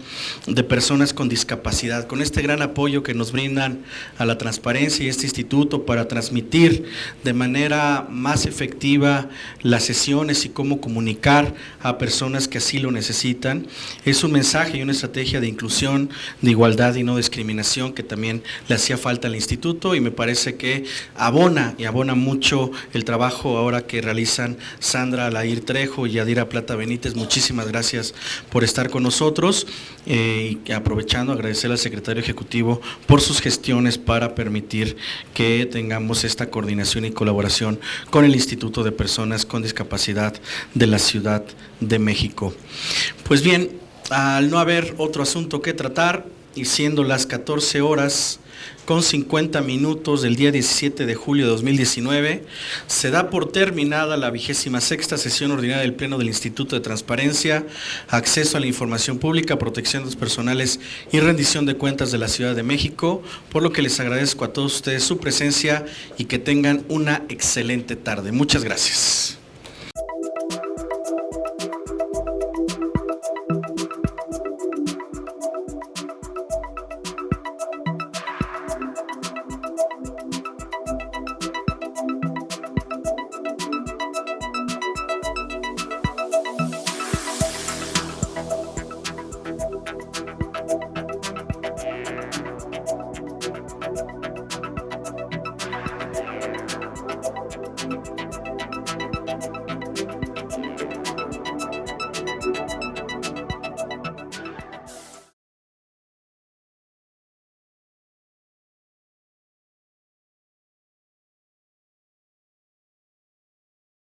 de Personas con Discapacidad, con este gran apoyo que nos brindan a la transparencia transparencia y este instituto para transmitir de manera más efectiva las sesiones y cómo comunicar a personas que así lo necesitan. Es un mensaje y una estrategia de inclusión, de igualdad y no discriminación que también le hacía falta al instituto, y me parece que abona mucho el trabajo ahora que realizan Sandra Alair Trejo y Yadira Plata Benítez. Muchísimas gracias por estar con nosotros, y aprovechando agradecer al secretario ejecutivo por sus gestiones para permitir que tengamos esta coordinación y colaboración con el Instituto de Personas con Discapacidad de la Ciudad de México. Pues bien, al no haber otro asunto que tratar y siendo las 14 horas con 50 minutos del día 17 de julio de 2019, se da por terminada la 26ª sesión ordinaria del Pleno del Instituto de Transparencia, Acceso a la Información Pública, Protección de los Personales y Rendición de Cuentas de la Ciudad de México, por lo que les agradezco a todos ustedes su presencia y que tengan una excelente tarde. Muchas gracias.